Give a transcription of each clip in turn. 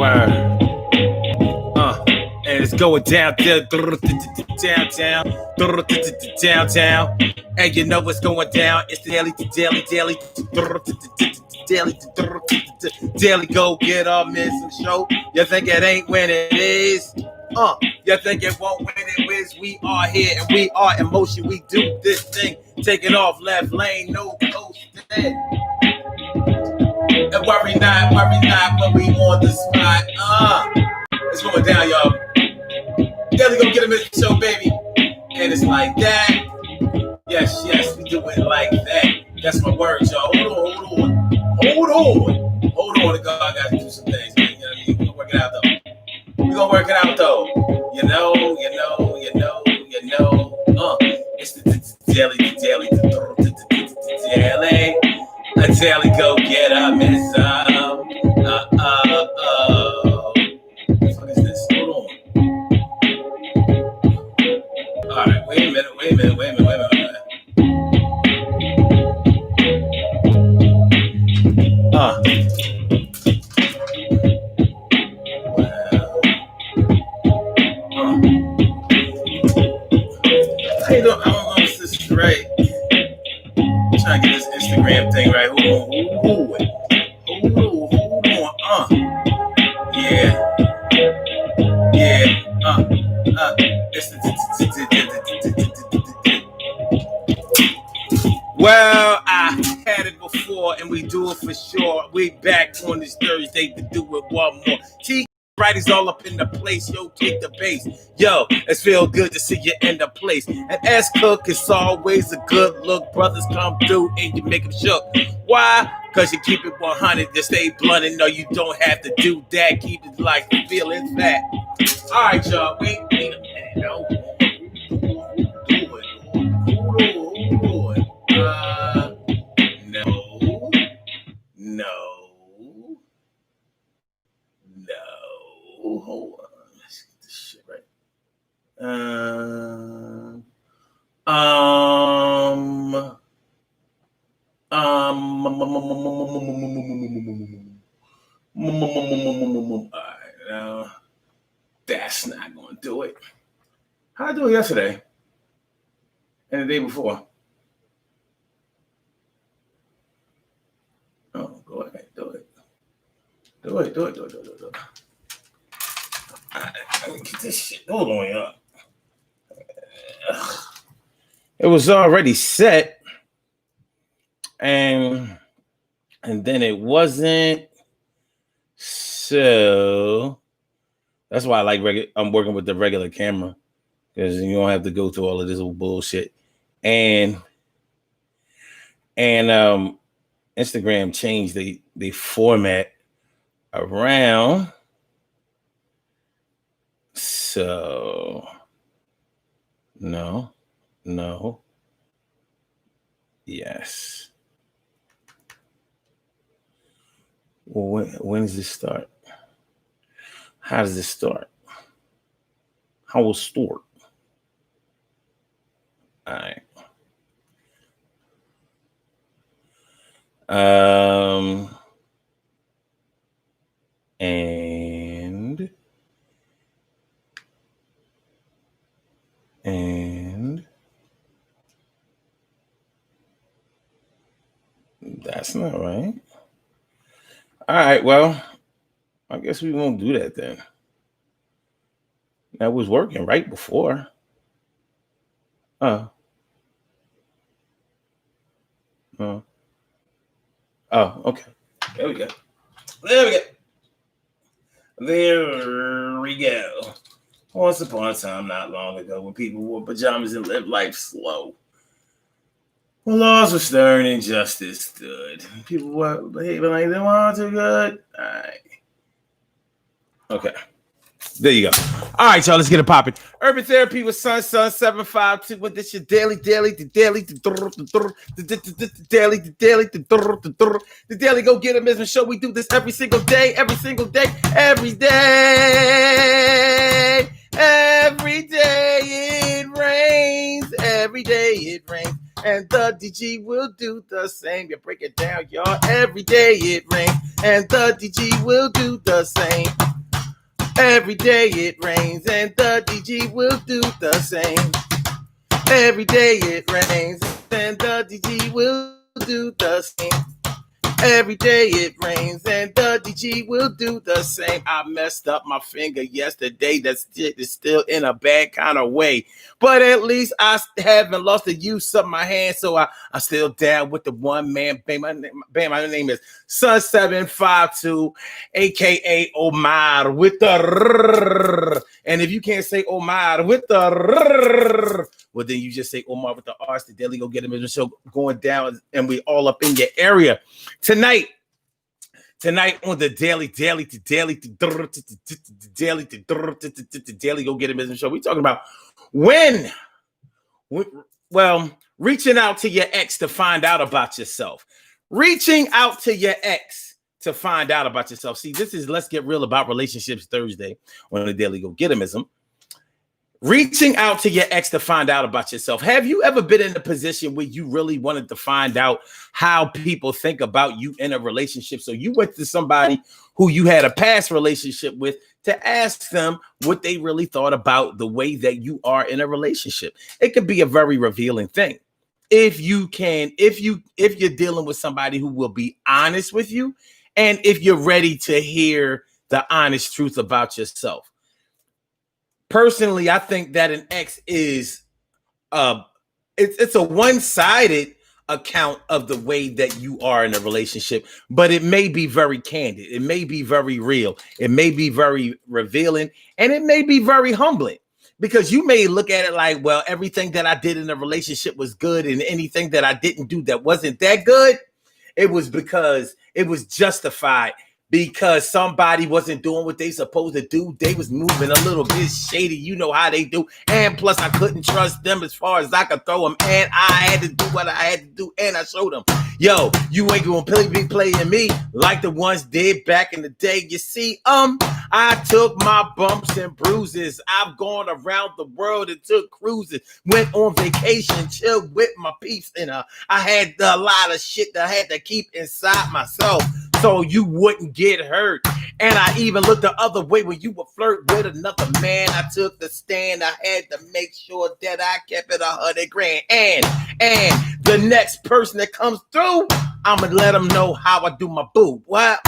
Word. And it's going down, downtown, downtown. And you know what's going down. It's the daily go get our missing show. You think it ain't when it is? You think it won't when it is? We are here and we are in motion. We do this thing, taking off left lane, no coast. And worry not when we on the spot. It's going down, y'all. Daily go get a missing show, baby. And it's like that. Yes, we do it like that. That's my word, y'all. Hold on, God, I gotta do some things, man. You know what I mean? We're gonna work it out, though. You know. It's the daily. A daily go get a miss. What the fuck is this? Hold on. All right, wait a minute. I don't know if this is right. I'm trying to get this Instagram thing right. Hold on. Well, I had it before, and we do it for sure. We back on this Thursday to do it one more. Writing's all up in the place, yo, take the base. Yo, it's feel good to see you in the place. And as cook, it's always a good look. Brothers come through and you make them shook. Why? Because you keep it 100 to stay blunt. And no, you don't have to do that. Keep it like the feeling's fat. All right, y'all, wait a minute. No. Hold on. Let's get this shit right. All right, now that's not going to do it. How'd I do it yesterday and the day before? Oh, go ahead, do it. Do it. Let me get this shit. Hold on, y'all. It was already set, and then it wasn't. So that's why I like I'm working with the regular camera, because you don't have to go through all of this old bullshit. And Instagram changed the format around. So no, yes. Well, when does this start? How does this start? How will it start? All right. And that's not right. All right, well, I guess we won't do that then. That was working right before. Oh, okay. There we go. Once upon a time, not long ago, when people wore pajamas and lived life slow, when laws were stern and justice stood, people were behaving like they weren't too good. All right. Okay. There you go. All right, y'all, let's get it popping. Urban Therapy with Sun 752. With this your daily, the daily go get 'em is a show. We do this every single day. Every day it rains. Every day it rains. And the DG will do the same. You break it down, y'all. Every day it rains. And the DG will do the same. Every day it rains and the DG will do the same. Every day it rains and the DG will do the same. Every day it rains and the DG will do the same. I messed up my finger yesterday. That shit is still in a bad kind of way. But at least I haven't lost the use of my hand. So I'm still down with the one man band. My name is Sun752, aka Omar with the rrr. And if you can't say Omar with the rrr, well, then you just say Omar with the R's. The Daily Go Get Him in the show going down, and we all up in your area. Tonight on the Daily Go Get Him business show, we talking about reaching out to your ex to find out about yourself. Reaching out to your ex to find out about yourself. See, this is Let's Get Real About Relationships Thursday on the Daily Go Get Himism. Reaching out to your ex to find out about yourself. Have you ever been in a position where you really wanted to find out how people think about you in a relationship? So you went to somebody who you had a past relationship with to ask them what they really thought about the way that you are in a relationship. It could be a very revealing thing. If you're dealing with somebody who will be honest with you, and if you're ready to hear the honest truth about yourself. Personally, I think that an ex is it's a one-sided account of the way that you are in a relationship, but it may be very candid, it may be very real, it may be very revealing, and it may be very humbling, because you may look at it like, well, everything that I did in a relationship was good, and anything that I didn't do that wasn't that good, it was because it was justified, because somebody wasn't doing what they supposed to do. They was moving a little bit shady. You know how they do. And plus, I couldn't trust them as far as I could throw them. And I had to do what I had to do. And I showed them, yo, you ain't going to be playing me like the ones did back in the day. You see, I took my bumps and bruises. I've gone around the world and took cruises. Went on vacation, chilled with my peeps. And I had a lot of shit that I had to keep inside myself, so you wouldn't get hurt. And I even looked the other way when you would flirt with another man. I took the stand. I had to make sure that I kept it $100,000. And the next person that comes through, I'm gonna let them know how I do my boo. Well,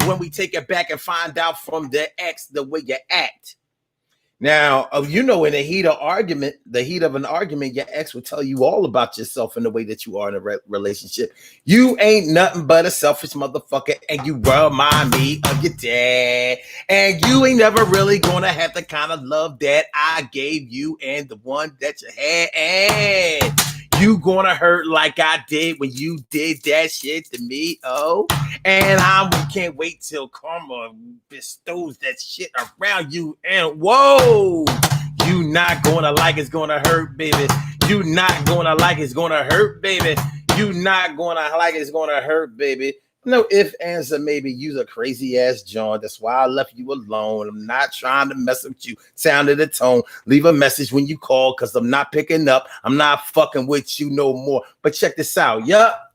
when we take it back and find out from the ex the way you act. Now, in the heat of an argument, your ex will tell you all about yourself and the way that you are in a relationship. You ain't nothing but a selfish motherfucker, and you remind me of your dad. And you ain't never really gonna have the kind of love that I gave you and the one that you had. And you gonna hurt like I did when you did that shit to me. Oh, and I can't wait till karma bestows that shit around you. And whoa, you not gonna like it's gonna hurt, baby. You not gonna like it's gonna hurt, baby. You not gonna like it's gonna hurt, baby. No ifs, ands, or maybe. You's a crazy ass John. That's why I left you alone. I'm not trying to mess with you. Sound of the tone. Leave a message when you call, because I'm not picking up. I'm not fucking with you no more. But check this out. Yup.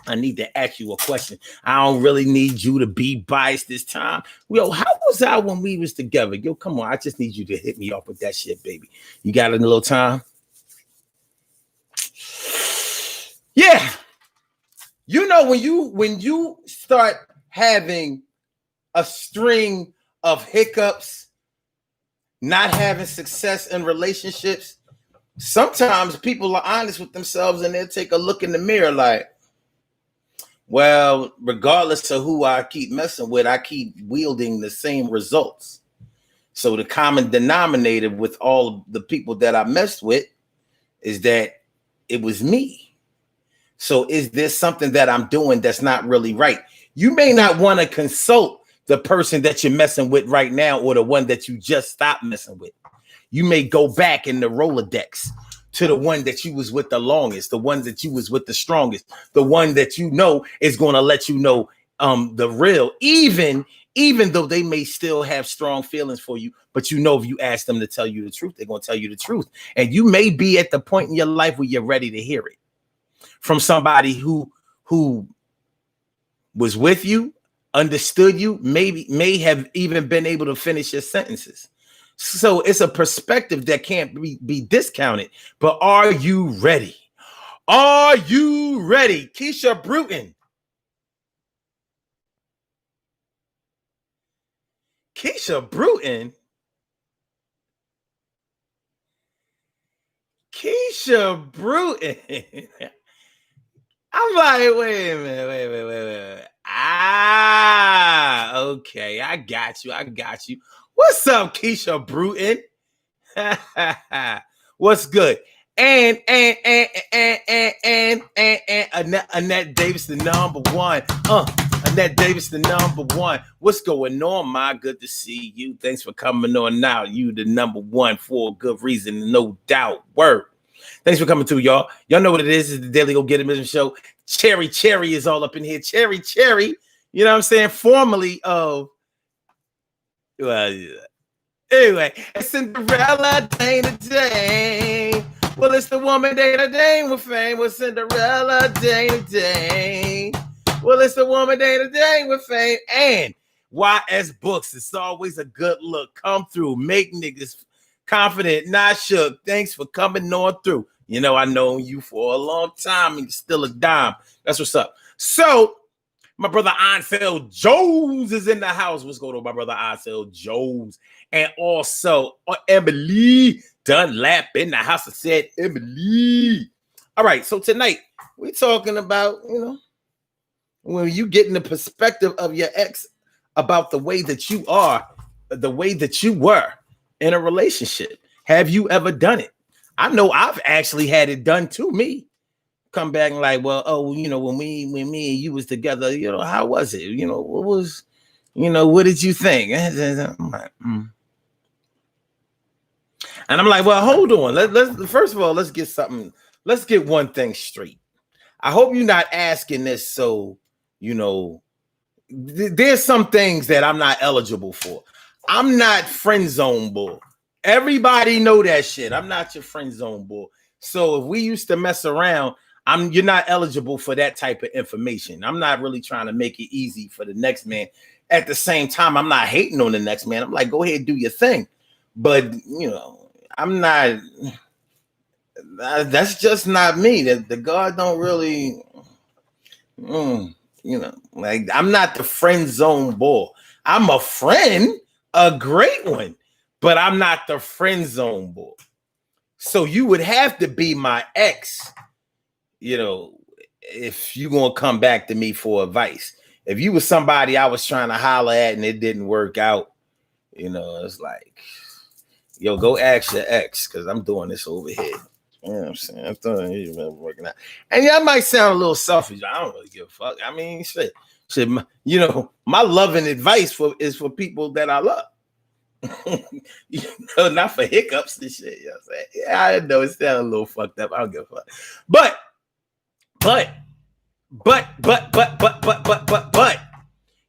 I need to ask you a question. I don't really need you to be biased this time. Yo, how was I when we was together? Yo, come on. I just need you to hit me up with that shit, baby. You got a little time? Yeah. When you start having a string of hiccups, not having success in relationships, sometimes people are honest with themselves and they'll take a look in the mirror like, well, regardless of who I keep messing with, I keep wielding the same results. So the common denominator with all the people that I messed with is that it was me. So is there something that I'm doing that's not really right? You may not want to consult the person that you're messing with right now or the one that you just stopped messing with. You may go back in the Rolodex to the one that you was with the longest, the one that you was with the strongest, the one that you know is going to let you know the real, even though they may still have strong feelings for you. But if you ask them to tell you the truth, they're going to tell you the truth. And you may be at the point in your life where you're ready to hear it. From somebody who was with you understood you, may have even been able to finish your sentences. So it's a perspective that can't be discounted. But are you ready? Are you ready? Keisha Bruton. Keisha Bruton. Keisha Bruton. I'm like, wait a minute, wait. Ah, okay, I got you. What's up, Keisha Bruton? What's good? And Annette Davis, the number one. Annette Davis, the number one. What's going on, my? Good to see you. Thanks for coming on now. You the number one for a good reason, no doubt. Word. Thanks for coming through, y'all. Y'all know what it is. It's the Daily Go Get It show. Cherry is all up in here. Cherry. You know what I'm saying? Formerly of, well, anyway, it's Cinderella day. Well, it's the woman day with fame. With Cinderella day. Well, it's the woman day with fame. And YS Books. It's always a good look. Come through. Make niggas confident, not shook. Thanks for coming on through. You know, I know you for a long time and you're still a dime. That's what's up. So, my brother Ansel Jones is in the house. What's going on, my brother Ansel Jones? And also Emily Dunlap in the house. I said Emily. All right, so tonight we're talking about, when you get in the perspective of your ex about the way that you are, the way that you were in a relationship. Have you ever done it? I know I've actually had it done to me. Come back and like, well, when me and you was together, how was it? What was, what did you think? I'm like, And I'm like, well, hold on. Let's first of all, let's get one thing straight. I hope you're not asking this so, there's some things that I'm not eligible for. I'm not friend zone bull. Everybody know that shit. I'm not your friend zone bull. So if we used to mess around, you're not eligible for that type of information. I'm not really trying to make it easy for the next man. At the same time, I'm not hating on the next man. I'm like, go ahead, do your thing. But I'm not. That's just not me. The God don't really. Like I'm not the friend zone bull. I'm a friend, a great one, but I'm not the friend zone bull. So you would have to be my ex, if you're gonna come back to me for advice. If you were somebody I was trying to holler at and it didn't work out, it's like, yo, go ask your ex because I'm doing this over here. You know what I'm saying? I'm throwing it working out. And that might sound a little selfish. I don't really give a fuck. I mean, shit. My loving advice is for people that I love. Not for hiccups and shit. You know what I'm saying? Yeah, I know it sounds a little fucked up. I don't give a fuck. But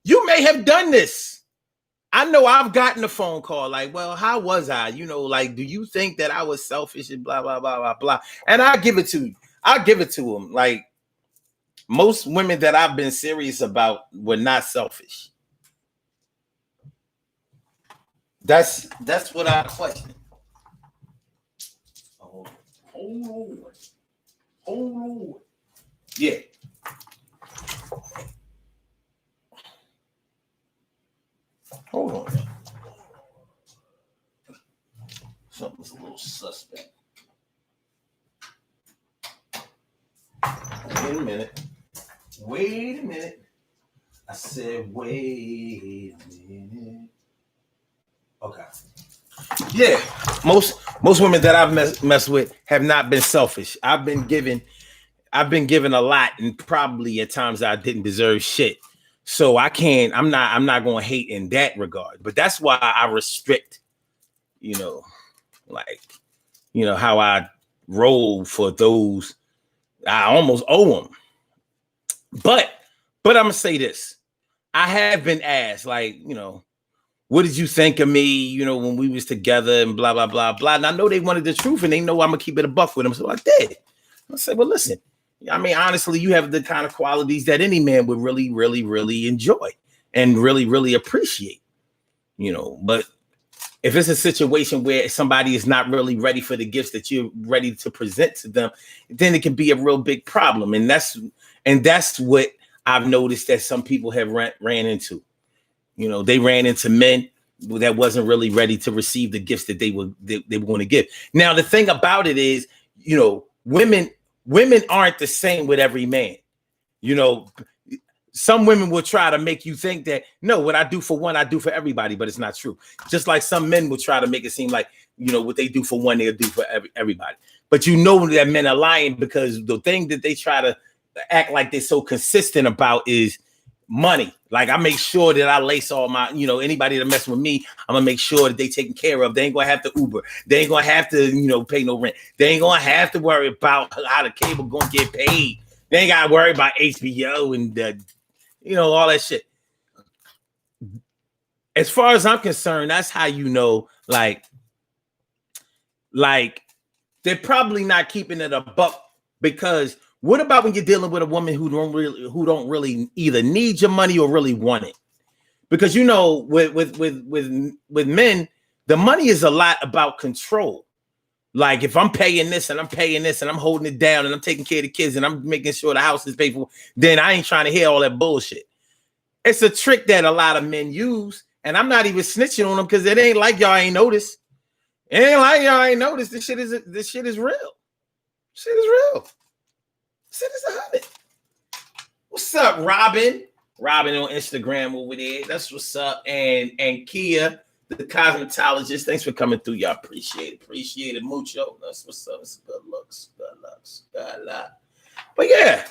you may have done this. I know I've gotten a phone call like, well, how was I? Like, do you think that I was selfish and blah, blah, blah, blah, blah. And I'll give it to you. I'll give it to them. Like, most women that I've been serious about were not selfish. That's what I question. Hold on. Yeah. Hold on. Something's a little suspect. Wait a minute. I said, wait a minute. Okay. Yeah. Most women that I've messed with have not been selfish. I've been given a lot, and probably at times I didn't deserve shit. So I'm not going to hate in that regard. But that's why I restrict, how I roll for those. I almost owe them. But I'm going to say this. I have been asked, like, what did you think of me, when we was together and blah, blah, blah, blah. And I know they wanted the truth and they know I'm going to keep it a buck with them. So I did. I said, well, listen, I mean, honestly, you have the kind of qualities that any man would really, really, really enjoy. and really, really appreciate, but if it's a situation where somebody is not really ready for the gifts that you're ready to present to them, then it can be a real big problem. And that's what I've noticed that some people have ran into. They ran into men that wasn't really ready to receive the gifts that they were going to give. Now, the thing about it is, women aren't the same with every man. Some women will try to make you think that, no, what I do for one, I do for everybody, but it's not true. Just like some men will try to make it seem like, what they do for one, they'll do for everybody. But that men are lying, because the thing that they try to act like they're so consistent about is money. Like, I make sure that I lace all my, anybody that mess with me, I'm gonna make sure that they taken care of. They ain't gonna have to Uber. They ain't gonna have to, pay no rent. They ain't gonna have to worry about how the cable gonna get paid. They ain't gotta worry about HBO and all that shit. As far as I'm concerned, that's how like they're probably not keeping it a buck, because what about when you're dealing with a woman who don't really either need your money or really want it? Because with men, the money is a lot about control. Like, if I'm paying this and I'm paying this and I'm holding it down and I'm taking care of the kids and I'm making sure the house is paid for, then I ain't trying to hear all that bullshit. It's a trick that a lot of men use, and I'm not even snitching on them, because it ain't like y'all ain't noticed. It ain't like y'all ain't noticed. This shit is real. Shit is real. Shit is 100. What's up, Robin? Robin on Instagram over there. That's what's up. And Kia, the cosmetologist. Thanks for coming through. Y'all appreciate it. Appreciate it mucho. That's what's up. It's good looks. But yeah.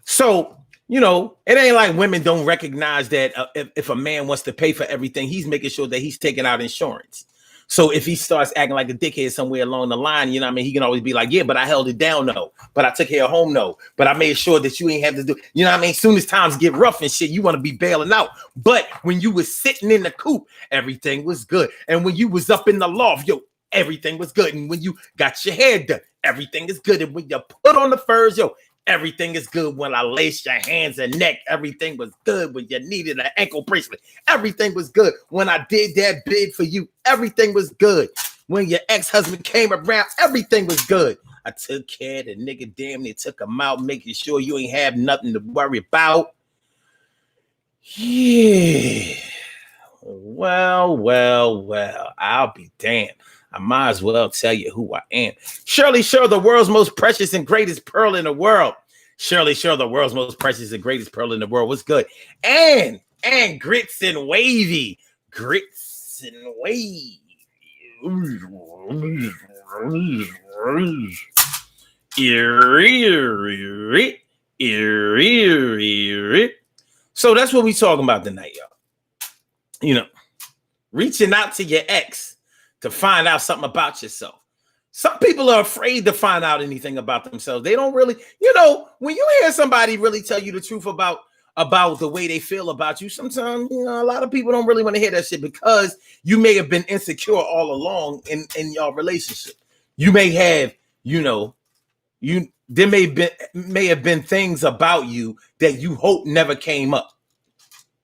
So, it ain't like women don't recognize that if a man wants to pay for everything, he's making sure that he's taking out insurance. So if he starts acting like a dickhead somewhere along the line, he can always be like, yeah, but I held it down, no. But I took care of home, no. But I made sure that you ain't have to do, soon as times get rough and shit, you want to be bailing out. But when you was sitting in the coop, everything was good. And when you was up in the loft, everything was good. And when you got your hair done, everything is good. And when you put on the furs, everything is good. When I laced your hands and neck, everything was good. When you needed an ankle bracelet, everything was good. When I did that bid for you, everything was good. When your ex-husband came around, everything was good. I took care of the nigga, damn near took him out, making sure you ain't have nothing to worry about. Yeah. Well, I'll be damned. I might as well tell you who I am. Shirley Sure, the world's most precious and greatest pearl in the world. Shirley Sure, the world's most precious and greatest pearl in the world. What's good? And grits and wavy. Grits and wavy. So that's what we talking about tonight, y'all. Reaching out to your ex to find out something about yourself. Some people are afraid to find out anything about themselves. They don't really, when you hear somebody really tell you the truth about the way they feel about you, sometimes, a lot of people don't really want to hear that shit, because you may have been insecure all along in your relationship. You may have, there may have been things about you that you hope never came up.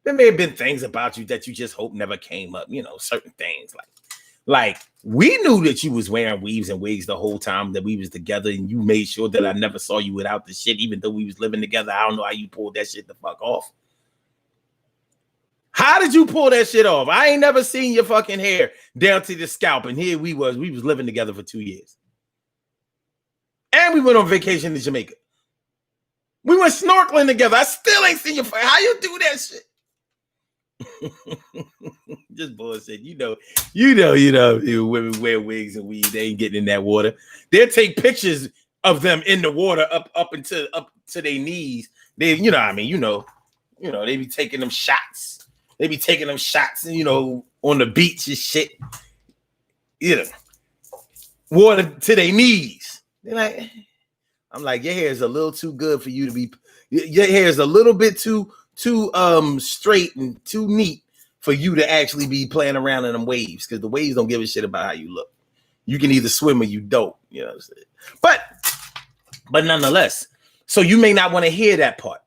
There may have been things about you that you just hope never came up, certain things like we knew that you was wearing weaves and wigs the whole time that we was together, and you made sure that I never saw you without the shit, even though we was living together. I don't know how you pulled that shit the fuck off. How did you pull that shit off? I ain't never seen your fucking hair down to the scalp, and here we was living together for 2 years. And we went on vacation to Jamaica. We went snorkeling together. I still ain't seen your face. How you do that shit? Just bullshit. Women wear wigs and weave. They ain't getting in that water. They'll take pictures of them in the water up to their knees. They, they be taking them shots. They be taking them shots, on the beach and shit. Water to their knees. They're like, I'm like, your hair is a little too good for you to be. Your hair is a little bit too straight and too neat for you to actually be playing around in them waves, because the waves don't give a shit about how you look. You can either swim or you don't. You know what I'm saying? But nonetheless, so you may not want to hear that part.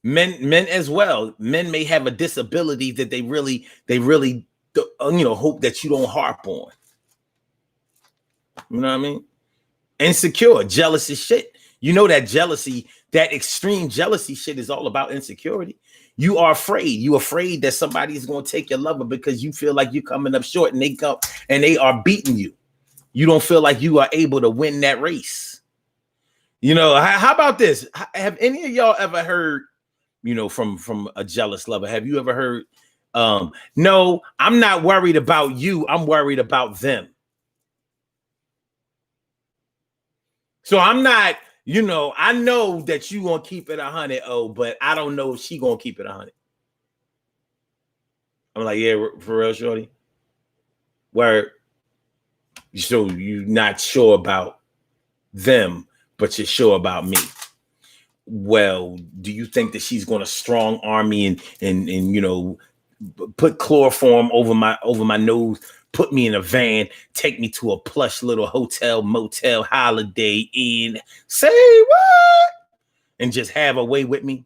Men as well. Men may have a disability that they really hope that you don't harp on. You know what I mean? Insecure, jealous as shit. You know that jealousy, that extreme jealousy shit is all about insecurity. You are afraid. You're afraid that somebody is going to take your lover because you feel like you're coming up short and they are beating you. You don't feel like you are able to win that race. You know, how about this? Have any of y'all ever heard, from a jealous lover? Have you ever heard, no, I'm not worried about you. I'm worried about them. So I'm not, I know that you gonna keep it 100, but I don't know if she gonna keep it 100. I'm like, yeah, for real, shorty. Where, so you're not sure about them, but you're sure about me. Well, do you think that she's gonna strong arm me and put chloroform over my nose, put me in a van, take me to a plush little hotel, motel, Holiday Inn, say what? And just have a way with me?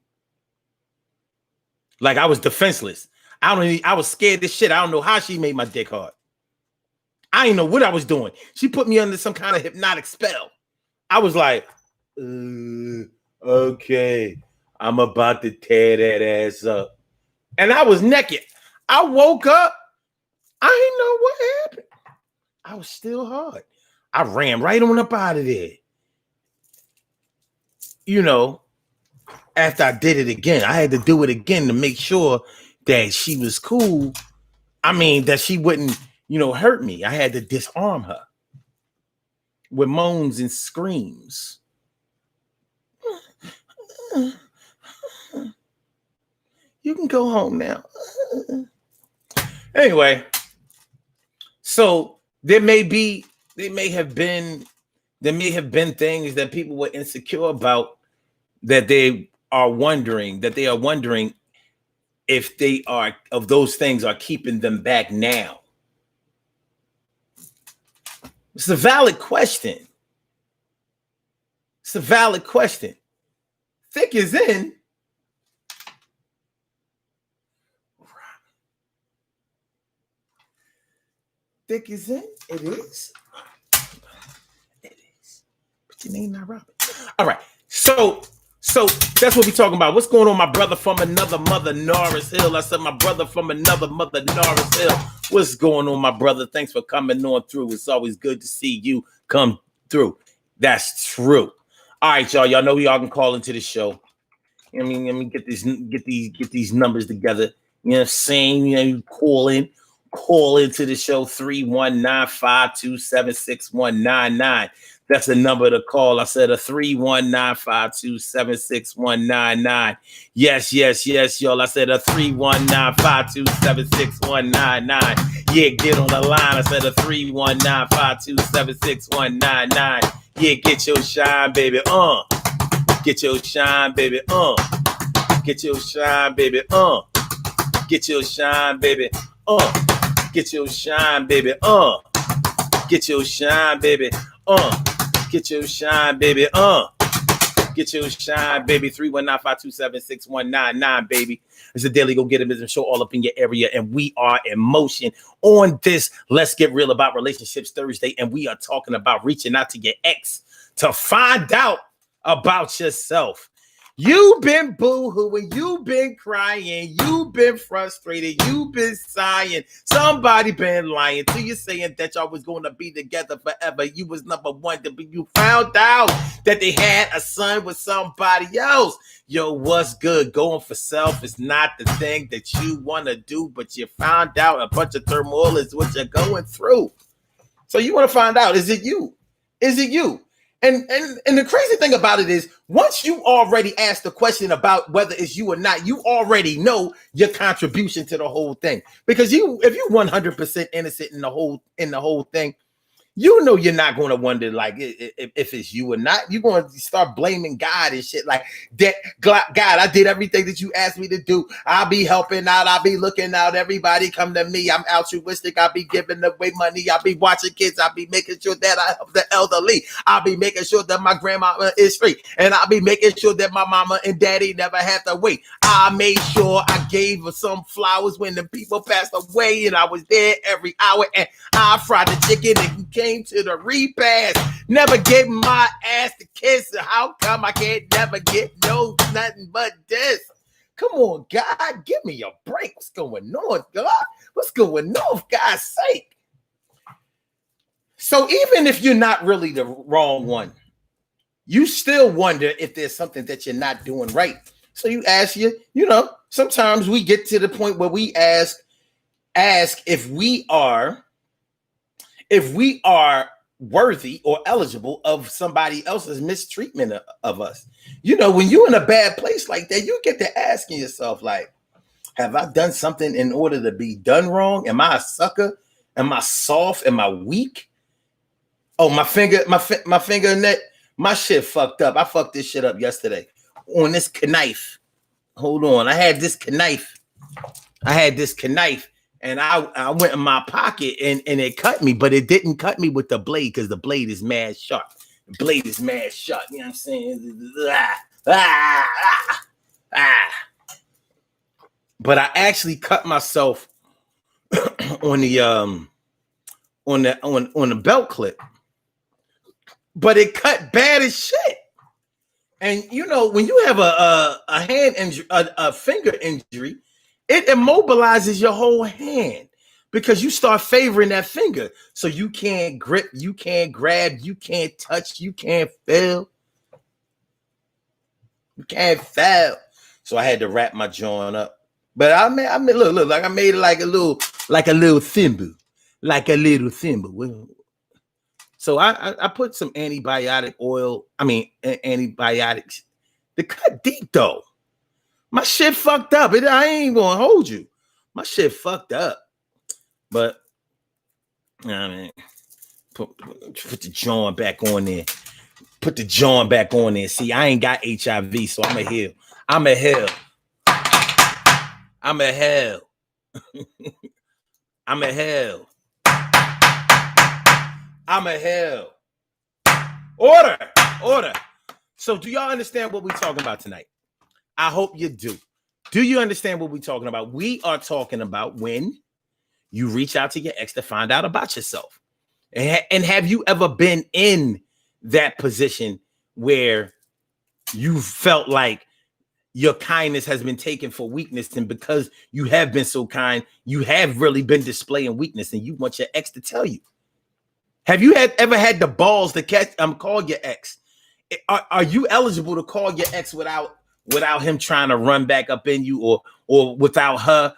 Like I was defenseless. I was scared as shit. I don't know how she made my dick hard. I didn't know what I was doing. She put me under some kind of hypnotic spell. I was like, okay, I'm about to tear that ass up. And I was naked. I woke up. I didn't know what happened. I was still hard. I ran right on up out of there. After I did it again, I had to do it again to make sure that she was cool. I mean, that she wouldn't, hurt me. I had to disarm her with moans and screams. You can go home now. Anyway, so there may have been things that people were insecure about that they are wondering if those things are keeping them back now. It's a valid question. It's a valid question. Thick is in. Thick is in. It is. It is. But your name not Robin. All right. So that's what we're talking about. What's going on, my brother from another mother, Norris Hill? I said my brother from another mother, Norris Hill. What's going on, my brother? Thanks for coming on through. It's always good to see you come through. That's true. All right, y'all. Y'all know y'all can call into the show. Let me get these numbers together. You know what I'm saying? You call into the show 319-527-6199. That's the number to call. I said a 319-527-6199. Yes, y'all. I said a 319-527-6199. Yeah, get on the line. I said a 319-527-6199. Yeah, get your shine, baby. Get your shine, baby. Get your shine, baby. Get your shine, baby. Get your shine, baby. Get your shine, baby. Get your shine, baby. Get your shine, baby. 319-527-6199, baby. It's a daily go get a business show all up in your area, and we are in motion on this Let's Get Real About Relationships Thursday, and we are talking about reaching out to your ex to find out about yourself. You've been boo-hooing, you've been crying, you've been frustrated, you've been sighing. Somebody been lying to you, saying that y'all was going to be together forever. You was number one, but you found out that they had a son with somebody else. Yo, what's good? Going for self is not the thing that you want to do, but you found out a bunch of turmoil is what you're going through. So you want to find out, is it you? Is it you? And the crazy thing about it is, once you already asked the question about whether it's you or not, you already know your contribution to the whole thing. Because if you're 100% innocent in the whole thing, you know you're not going to wonder like if it's you or not. You're going to start blaming God and shit like that. God, I did everything that you asked me to do. I'll be helping out. I'll be looking out. Everybody come to me. I'm altruistic. I'll be giving away money. I'll be watching kids. I'll be making sure that I help the elderly. I'll be making sure that my grandma is free. And I'll be making sure that my mama and daddy never have to wait. I made sure I gave her some flowers when the people passed away, and I was there every hour, and I fried the chicken and you came to the repast. Never gave my ass to kiss. How come I can't never get no nothing but this? Come on, God, give me a break. What's going on, God? What's going on, for God's sake? So even if you're not really the wrong one, you still wonder if there's something that you're not doing right. So you ask sometimes we get to the point where we ask if we are worthy or eligible of somebody else's mistreatment of us. When you're in a bad place like that, you get to asking yourself, like, have I done something in order to be done wrong? Am I a sucker? Am I soft? Am I weak? Oh, my finger and neck, my shit fucked up. I fucked this shit up yesterday on this knife. Hold on. I had this knife. And I went in my pocket and it cut me, but it didn't cut me with the blade because the blade is mad sharp. The blade is mad sharp. You know what I'm saying? But I actually cut myself on the belt clip. But it cut bad as shit. And when you have a hand injury, a finger injury, it immobilizes your whole hand because you start favoring that finger. So you can't grip, you can't grab, you can't touch, you can't feel. You can't feel. So I had to wrap my joint up. But I made look, like I made it like a little thimble. Like a little thimble. So I put some antibiotics. The cut deep though. My shit fucked up. I ain't gonna hold you. My shit fucked up. But put the joint back on there. Put the joint back on there. See, I ain't got HIV, so I'm a heal. I'm a hell. I'm a hell. I'm a hell. I'm a hell. Order. So do y'all understand what we're talking about tonight? I hope you do. Do you understand what we're talking about? We are talking about when you reach out to your ex to find out about yourself. And have you ever been in that position where you felt like your kindness has been taken for weakness, and because you have been so kind, you have really been displaying weakness, and you want your ex to tell you? Have you ever had the balls to call your ex? Are you eligible to call your ex without him trying to run back up in you, or without her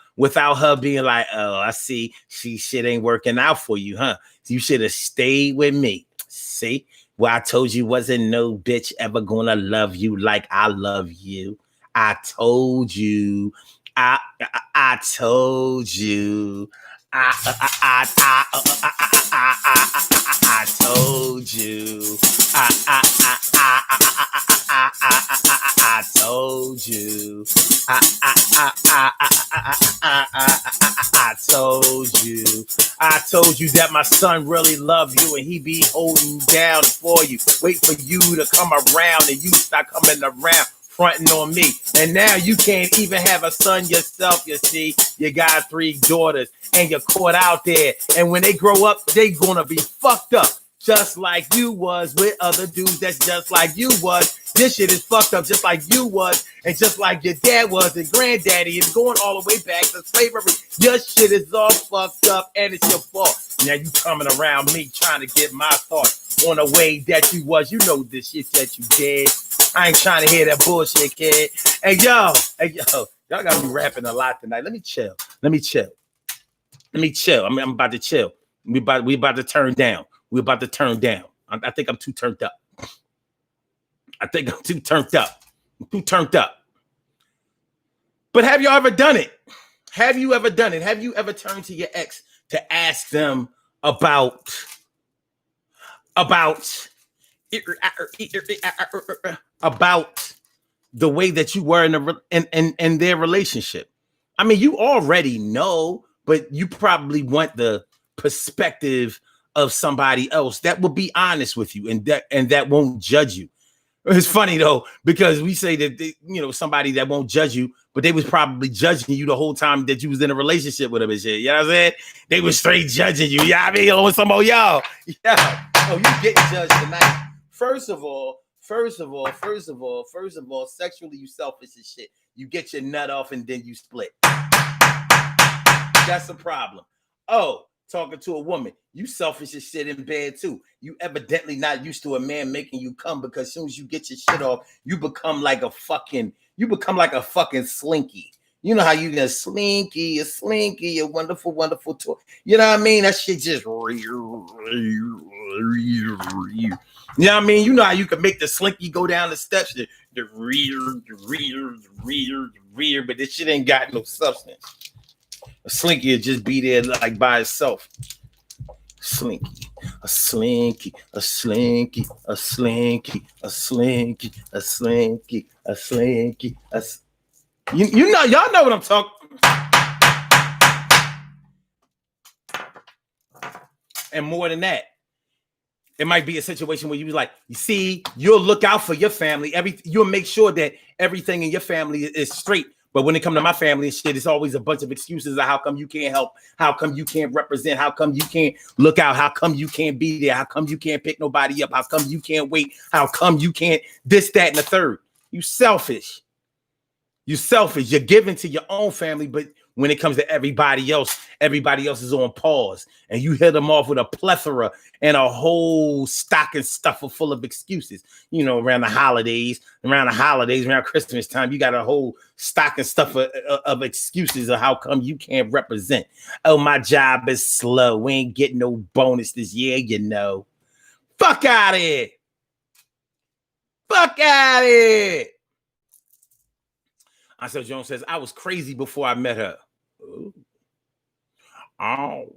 being like, oh, I see shit ain't working out for you, huh? You should have stayed with me. See? Well, I told you wasn't no bitch ever gonna love you like I love you. I told you. I told you. I told you. I told you. I told you. I told you that my son really loved you and he be holding down for you. Wait for you to come around and you start coming around, fronting on me. And now you can't even have a son yourself, you see. You got 3 daughters and you're caught out there. And when they grow up, they gonna be fucked up. Just like you was with other dudes that's just like you was. This shit is fucked up just like you was, and just like your dad was, and granddaddy is going all the way back to slavery. Your shit is all fucked up and it's your fault. Now you coming around me trying to get my thoughts on the way that you was. You know this shit that you did. I ain't trying to hear that bullshit, kid. Hey yo, y'all gotta be rapping a lot tonight. Let me chill. I'm about to chill. We about to turn down. I think I'm too turned up. I'm too turned up. But have you ever done it? Have you ever turned to your ex to ask them about about the way that you were in their relationship. I mean, you already know, but you probably want the perspective of somebody else that will be honest with you and that won't judge you. It's funny though, because we say that somebody that won't judge you, but they was probably judging you the whole time that you was in a relationship with them and shit. You know what I'm saying? They was straight judging you. Yeah, I mean, with some of y'all. Yeah. Oh, you getting judged tonight. First of all, sexually you selfish as shit. You get your nut off and then you split. That's a problem. Oh, talking to a woman, you selfish as shit in bed too. You evidently not used to a man making you come, because as soon as you get your shit off, you become like a fucking slinky. You know how you get slinky, a wonderful, wonderful toy. You know what I mean? That shit just, you know what I mean? You know how you can make the slinky go down the steps, the rear, but this shit ain't got no substance. A slinky would just be there like by itself. Slinky, a slinky, a slinky, a slinky, a slinky, a slinky, a slinky. You know, y'all know what I'm talking about. And more than that, it might be a situation where you be like, you see, you'll look out for your family. You'll make sure that everything in your family is straight. But when it comes to my family and shit, it's always a bunch of excuses of how come you can't help, how come you can't represent, how come you can't look out, how come you can't be there, how come you can't pick nobody up, how come you can't wait, how come you can't this, that, and the third. You selfish. You're selfish. You're giving to your own family, but when it comes to everybody else is on pause. And you hit them off with a plethora and a whole stocking stuffer full of excuses. You know, around Christmas time, you got a whole stocking stuffer of excuses of how come you can't represent. Oh, my job is slow. We ain't getting no bonus this year, you know. Fuck out of here. Fuck out of here. Ansel Jones says, I was crazy before I met her. Ooh. Oh.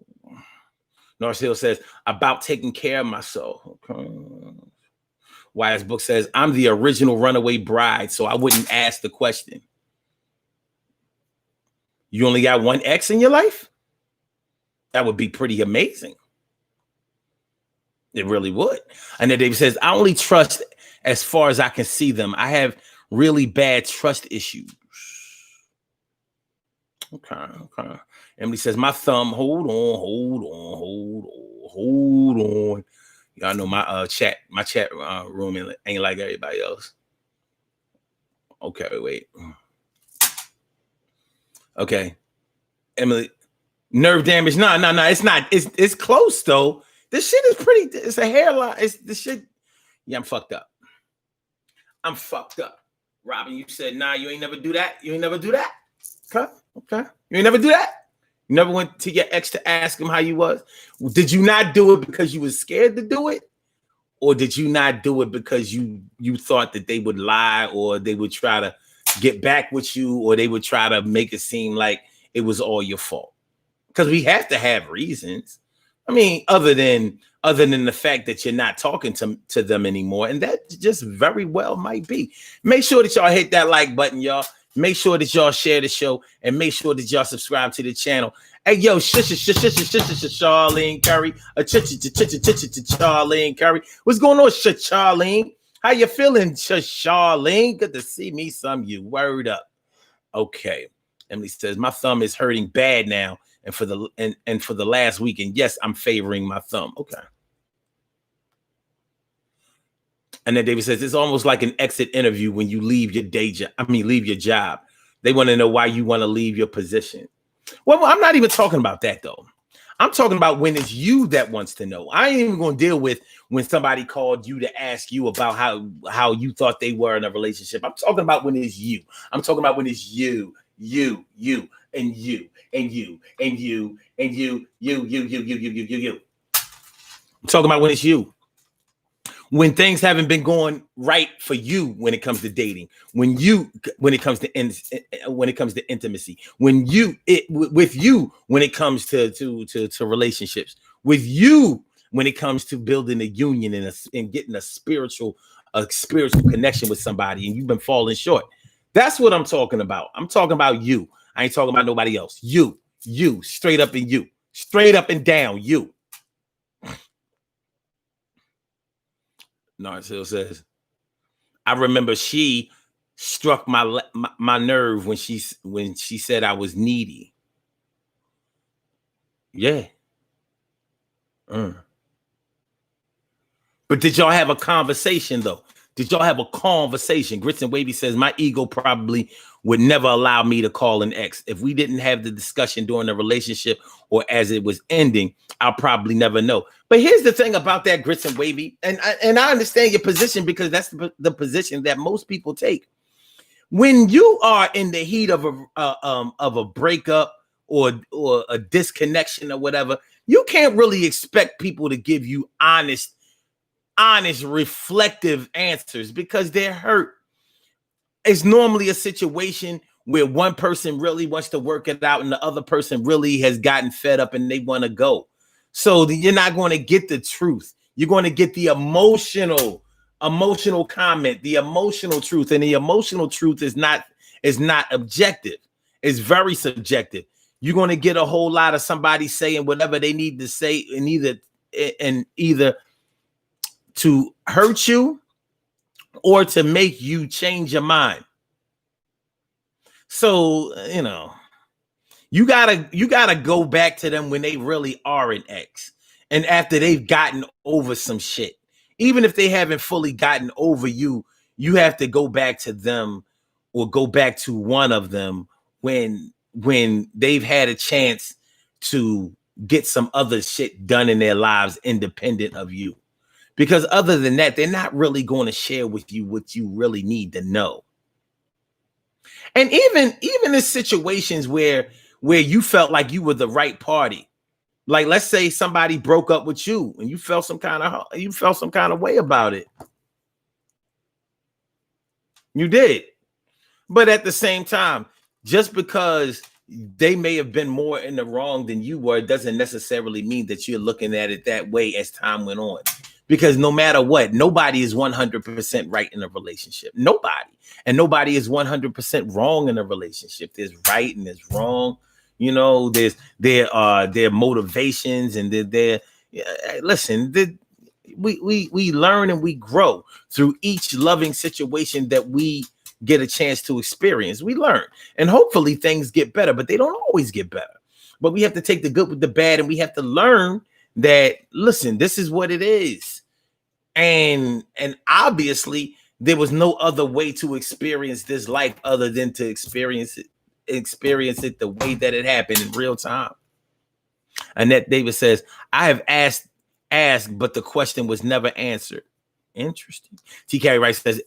Norris Hill says, about taking care of myself. Okay. Wise Book says, I'm the original runaway bride, so I wouldn't ask the question. You only got one ex in your life? That would be pretty amazing. It really would. And then David says, I only trust as far as I can see them. I have really bad trust issues. Okay. Emily says, my thumb, hold on. Y'all know my chat room ain't like everybody else. Okay, wait. Okay. Emily, nerve damage. No, it's not. It's close though. This shit is pretty, it's a hairline. It's the shit. Yeah, I'm fucked up. Robin, you said, nah, you ain't never do that. Okay. You ain't never do that? You never went to your ex to ask him how you was? Did you not do it because you was scared to do it? Or did you not do it because you thought that they would lie, or they would try to get back with you, or they would try to make it seem like it was all your fault? Because we have to have reasons. I mean, other than the fact that you're not talking to them anymore. And that just very well might be. Make sure that y'all hit that like button, y'all. Make sure that y'all share the show, and make sure that y'all subscribe to the channel. Hey, yo, Charlene Curry. Charlene Curry. What's going on, Charlene? How you feeling, Charlene? Good to see me some you. Word up. Okay. Emily says, my thumb is hurting bad now. And for the last week, and yes, I'm favoring my thumb. Okay. And then David says, it's almost like an exit interview when you leave your leave your job. They want to know why you want to leave your position. Well, I'm not even talking about that though. I'm talking about when it's you that wants to know. I ain't even going to deal with when somebody called you to ask you about how you thought they were in a relationship. I'm talking about when it's you. I'm talking about when it's you, and you, and you. I'm talking about when it's you. When things haven't been going right for you when it comes to dating, when it comes to intimacy, when it comes to relationships, with you when it comes to building a union and getting a spiritual connection with somebody, and you've been falling short. That's what I'm talking about. I'm talking about you. I ain't talking about nobody else. You, straight up and you, straight up and down, you. Narsil says, I remember she struck my nerve when she said I was needy. Yeah. But did y'all have a conversation though? Did y'all have a conversation? Grits and Wavy says my ego probably would never allow me to call an ex. If we didn't have the discussion during the relationship or as it was ending, I'll probably never know. But here's the thing about that, Grits and Wavy, and I understand your position because that's the position that most people take. When you are in the heat of a breakup or a disconnection or whatever, you can't really expect people to give you honest, reflective answers because they're hurt. It's normally a situation where one person really wants to work it out and the other person really has gotten fed up and they want to go. So you're not going to get the truth. You're going to get the emotional comment, the emotional truth, and the emotional truth is not objective. It's very subjective. You're going to get a whole lot of somebody saying whatever they need to say, and either to hurt you or to make you change your mind. So, you gotta go back to them when they really are an ex. And after they've gotten over some shit, even if they haven't fully gotten over you, you have to go back to them or go back to one of them when they've had a chance to get some other shit done in their lives independent of you. Because other than that, they're not really going to share with you what you really need to know. And even in situations where you felt like you were the right party, like let's say somebody broke up with you and you felt some kind of way about it. You did. But at the same time, just because they may have been more in the wrong than you were doesn't necessarily mean that you're looking at it that way as time went on. Because no matter what, nobody is 100% right in a relationship. Nobody. And nobody is 100% wrong in a relationship. There's right and there's wrong. There are motivations and we learn and we grow through each loving situation that we get a chance to experience. We learn, and hopefully things get better, but they don't always get better. But we have to take the good with the bad, and we have to learn that, listen, this is what it is. And obviously there was no other way to experience this life other than to experience it the way that it happened in real time. Annette Davis says, I have asked, but the question was never answered. Interesting. TK Rice says,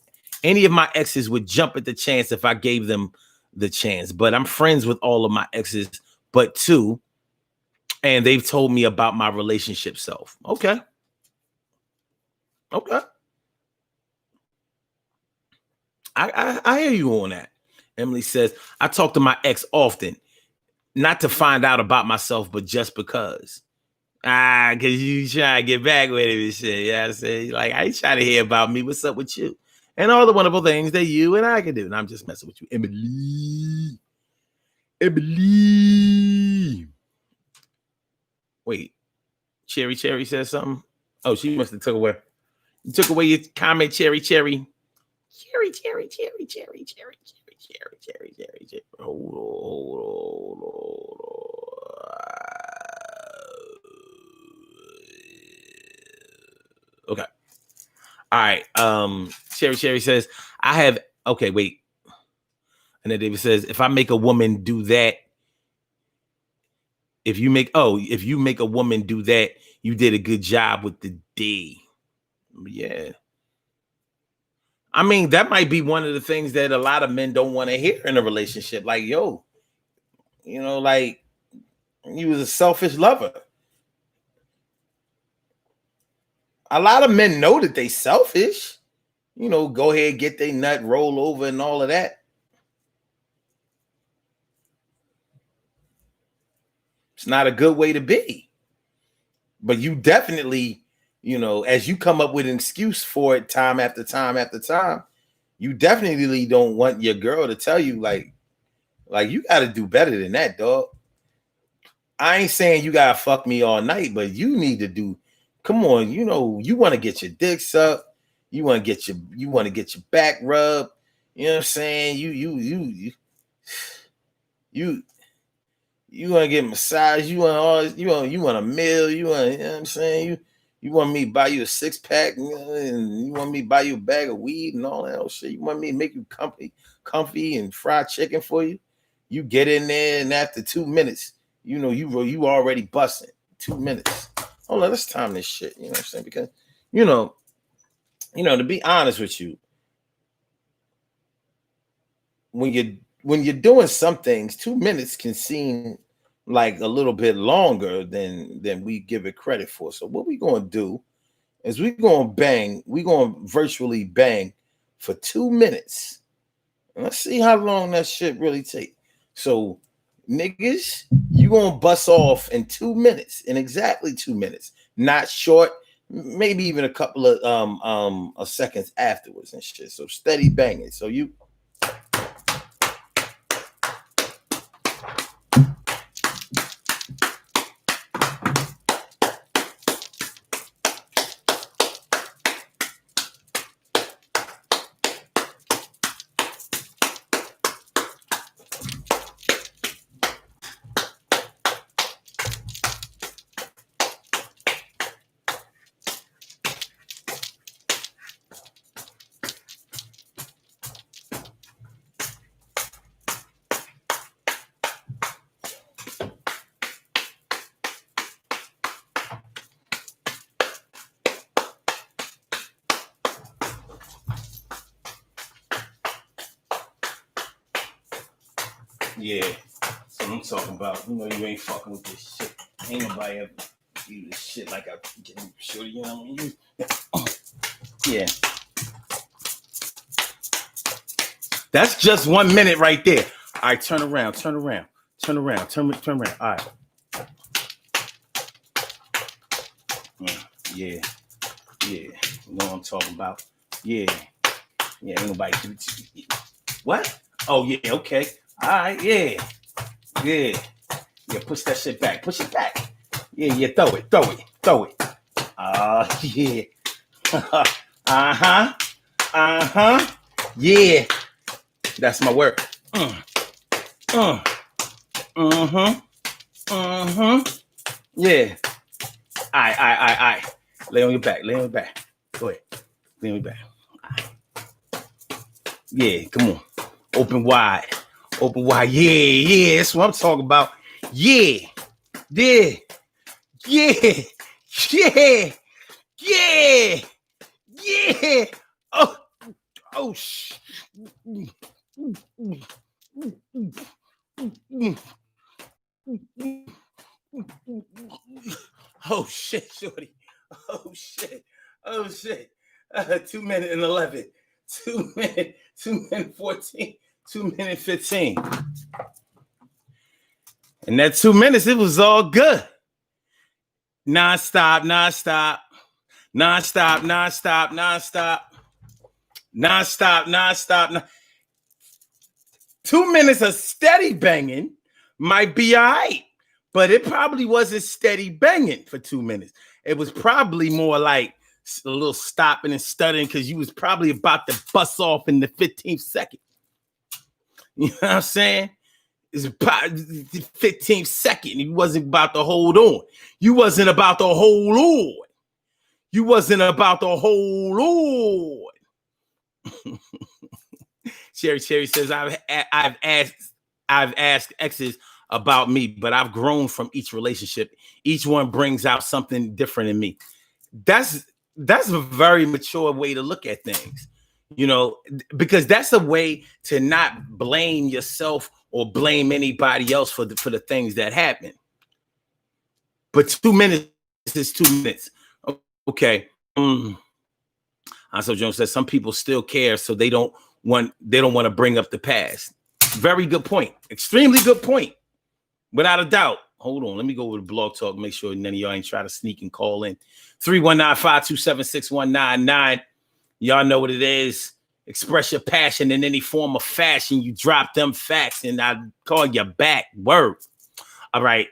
any of my exes would jump at the chance if I gave them the chance, but I'm friends with all of my exes, but two, and they've told me about my relationship self. Okay. I hear you on that. Emily says, I talk to my ex often, not to find out about myself, but just because. Because you try to get back with him and shit. Yeah, I say, like, I ain't trying to hear about me. What's up with you? And all the wonderful things that you and I can do. And I'm just messing with you. Emily. Wait. Cherry says something. Oh, she must have took away. You took away your comment, Cherry. Hold on. Okay. All right. Cherry says, I have. Okay, wait. And then David says, if I make a woman do that, if you make a woman do that, you did a good job with the D. Yeah. I mean, that might be one of the things that a lot of men don't want to hear in a relationship. Like, yo, like you was a selfish lover. A lot of men know that they selfish. Go ahead, get their nut, roll over, and all of that. It's not a good way to be. But you definitely, you know, as you come up with an excuse for it time after time after time, you definitely don't want your girl to tell you like you got to do better than that, dog. I ain't saying you gotta fuck me all night, but you need to do. Come on, you know you want to get your dicks up, you want to get your back rubbed. You know what I'm saying? You you want to get massage. You want all. You want a meal. You want. You know what I'm saying? You want me to buy you a 6-pack, and you want me to buy you a bag of weed and all that old shit. You want me to make you comfy and fried chicken for you. You get in there, and after 2 minutes, you know you already busting. 2 minutes. Hold on, let's time this shit. You know what I'm saying? Because you know, to be honest with you, when you're doing some things, 2 minutes can seem like a little bit longer than we give it credit for. So what we gonna do is we're gonna virtually bang for 2 minutes. And let's see how long that shit really take. So niggas, you gonna bust off in 2 minutes, in exactly 2 minutes, not short, maybe even a couple of seconds afterwards and shit. So steady banging. So you yeah, that's what I'm talking about. You know you ain't fucking with this shit. Ain't nobody ever do this shit like I get sure you know what I mean? Yeah. That's just 1 minute right there. All right, turn around. All right. Yeah. You know what I'm talking about. Yeah, ain't nobody do it. What? Oh, yeah, okay. All right, yeah. Push that shit back. Push it back. Yeah, throw it. Yeah. Yeah. That's my word. Yeah. All right. Lay on your back. Go ahead. Lay on your back. Yeah, come on. Open wide. Yeah. That's what I'm talking about. Yeah. Oh shit. Oh shit, shorty. Oh shit. 2 minutes and 11. 2 minutes, 2 minutes 14, 2 minutes 15. And that 2 minutes, it was all good. Non-stop. 2 minutes of steady banging might be all right, but it probably wasn't steady banging for 2 minutes. It was probably more like a little stopping and stuttering because you was probably about to bust off in the 15th second. You know what I'm saying? It's about the 15th second. You wasn't about to hold on. Cherry says, I've asked exes about me, but I've grown from each relationship. Each one brings out something different in me. That's a very mature way to look at things, you know, because that's a way to not blame yourself or blame anybody else for the things that happen. But 2 minutes is 2 minutes. Okay. Ansel Jones says some people still care, so they don't want to bring up the past. Very good point. Extremely good point. Without a doubt. Hold on. Let me go over to Blog Talk. Make sure none of y'all ain't try to sneak and call in. 319-527-6199. Y'all know what it is. Express your passion in any form of fashion. You drop them facts and I call you back. Word. All right.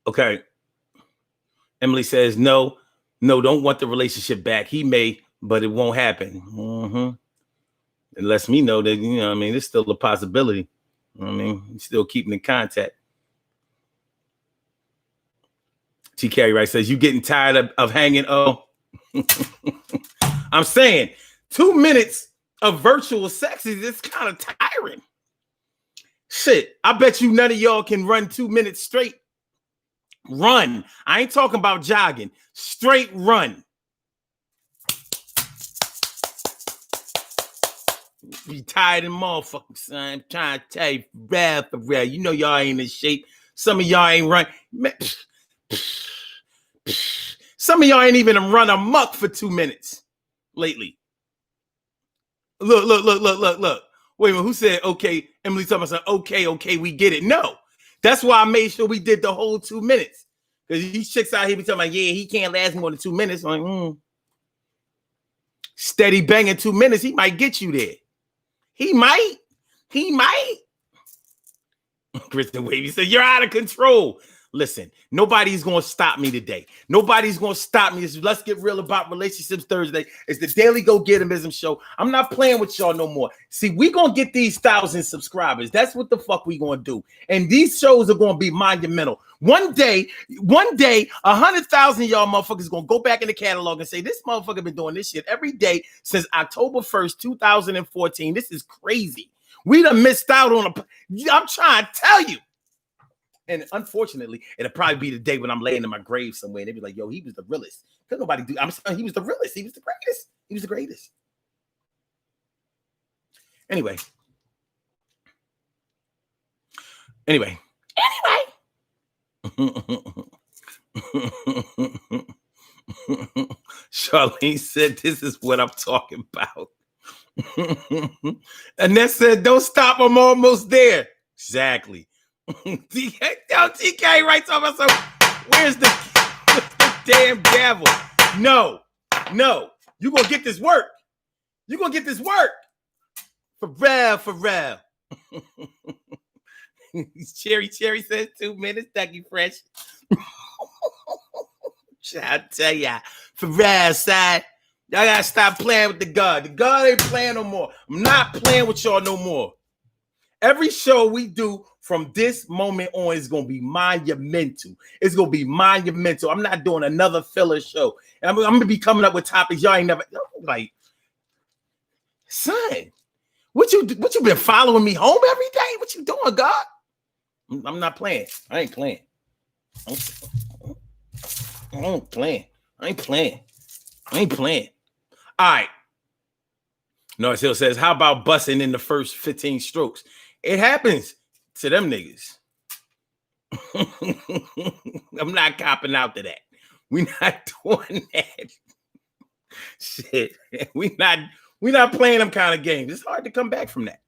Okay. Emily says, no, don't want the relationship back. He may, but it won't happen. It lets me know that, you know what I mean, it's still a possibility. You know what I mean, you're still keeping in contact. T. Carey Wright says, you getting tired of hanging? Oh, I'm saying 2 minutes of virtual sex is just kind of tiring. Shit, I bet you none of y'all can run 2 minutes straight. Run. I ain't talking about jogging. Straight run. Be tired and motherfucking son. I'm trying to tell you, for real. You know y'all ain't in shape. Some of y'all ain't run. Some of y'all ain't even run amok for 2 minutes lately. Look. Wait a minute, who said okay? Emily talking about okay, we get it. No, that's why I made sure we did the whole 2 minutes. Because these chicks out here be talking about, yeah, he can't last more than 2 minutes. I'm like, steady banging 2 minutes, he might get you there. He might. Kristen Wavy said, you're out of control. Listen, nobody's going to stop me today. Nobody's going to stop me. Let's Get Real About Relationships Thursday. It's the Daily Go Getimism show. I'm not playing with y'all no more. See, we going to get these 1,000 subscribers. That's what the fuck we going to do. And these shows are going to be monumental. One day, 100,000 y'all motherfuckers going to go back in the catalog and say, this motherfucker been doing this shit every day since October 1st, 2014. This is crazy. We done missed out on I'm trying to tell you. And unfortunately, it'll probably be the day when I'm laying in my grave somewhere. And they'll be like, yo, he was the realest. Couldn't nobody do. I'm saying he was the realest. He was the greatest. He was the greatest. Anyway. Charlene said, this is what I'm talking about. Annette said, don't stop. I'm almost there. Exactly. TK right talking about some. Where's the damn gavel? No. You gonna get this work. For real. Cherry says 2 minutes. Ducky Fresh. I tell ya, for real, side. Y'all gotta stop playing with the God. The God ain't playing no more. I'm not playing with y'all no more. Every show we do from this moment on is going to be monumental. It's going to be monumental. I'm not doing another filler show. And I'm going to be coming up with topics y'all ain't never, like, son, what you been following me home every day? What you doing, God? I'm not playing. I ain't playing. I ain't playing. All right. Norris Hill says, how about busting in the first 15 strokes? It happens to them niggas. I'm not copping out to that. We not doing that. Shit. We not playing them kind of games. It's hard to come back from that.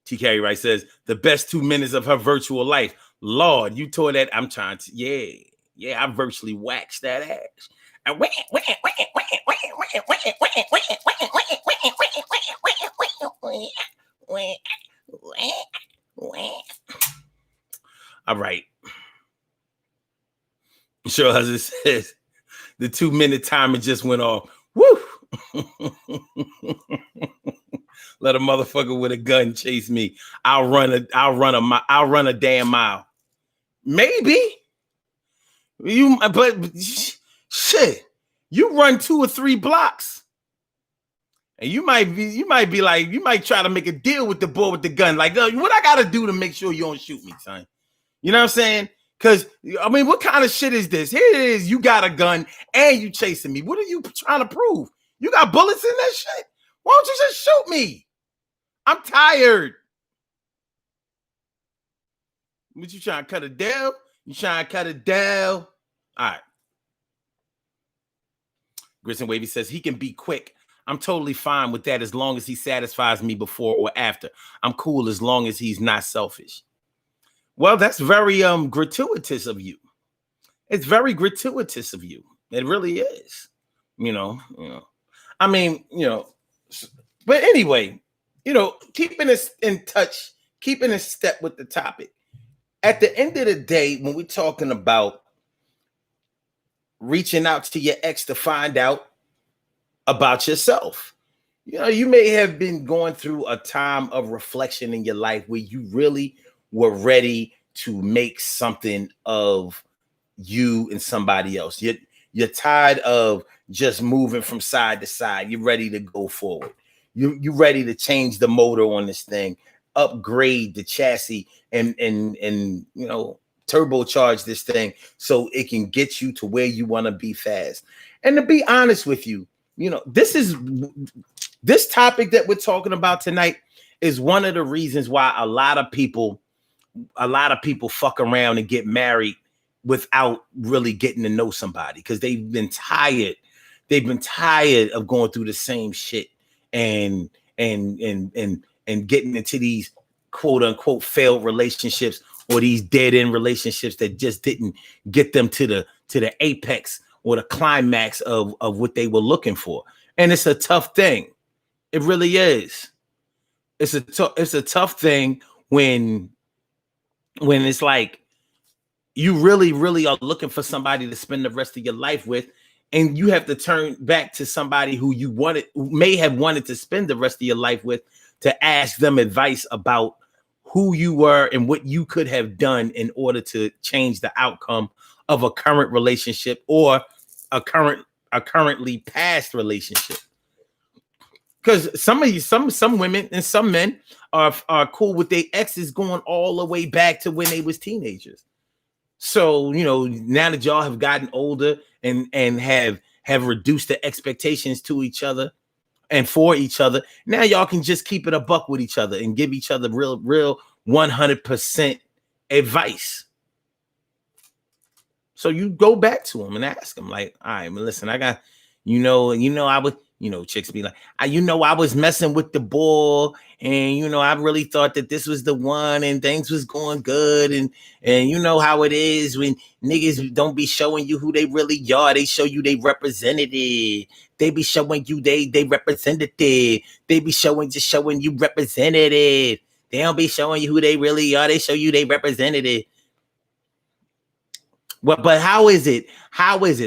T. Carey Wright says, the best 2 minutes of her virtual life. Lord, you tore that. I'm trying to, yeah, I virtually waxed that ass. And all right. Sure husband says the 2 minute timer just went off. Woo! Let a motherfucker with a gun chase me. I'll run a damn mile. Maybe. But shit. You run 2 or 3 blocks. And you might be like, you might try to make a deal with the boy with the gun. Like, what I gotta do to make sure you don't shoot me, son? You know what I'm saying? Because, I mean, what kind of shit is this? Here it is, you got a gun and you chasing me. What are you trying to prove? You got bullets in that shit? Why don't you just shoot me? I'm tired. What you trying to cut a deal? You trying to cut a deal? All right. Grissom Wavy says he can be quick. I'm totally fine with that as long as he satisfies me before or after. I'm cool as long as he's not selfish. Well, that's very gratuitous of you. It's very gratuitous of you. It really is. You know. I mean, but anyway, keeping us in touch, keeping in step with the topic. At the end of the day, when we're talking about reaching out to your ex to find out about yourself, you may have been going through a time of reflection in your life where you really were ready to make something of you and somebody else. You're tired of just moving from side to side. You're ready to go forward. You're ready to change the motor on this thing, upgrade the chassis, and turbocharge this thing so it can get you to where you want to be fast. And to be honest with you, this topic that we're talking about tonight is one of the reasons why a lot of people fuck around and get married without really getting to know somebody, because they've been tired of going through the same shit and getting into these quote unquote failed relationships, or these dead end relationships that just didn't get them to the apex or the climax of what they were looking for. And it's a tough thing. It really is. It's a tough thing when it's like you really, really are looking for somebody to spend the rest of your life with, and you have to turn back to somebody who may have wanted to spend the rest of your life with, to ask them advice about who you were and what you could have done in order to change the outcome of a current relationship or a currently past relationship. Because some women and some men are cool with their exes going all the way back to when they was teenagers. So, now that y'all have gotten older and have reduced the expectations to each other and for each other, now y'all can just keep it a buck with each other and give each other real 100% advice. So you go back to them and ask them, like, all right, listen, I got, I would, chicks be like, I was messing with the boy, and I really thought that this was the one, and things was going good, and you know how it is when niggas don't be showing you who they really are. They show you they representative. They be showing you they representative. They be showing you representative. They don't be showing you who they really are. They show you they representative. Well, but how is it?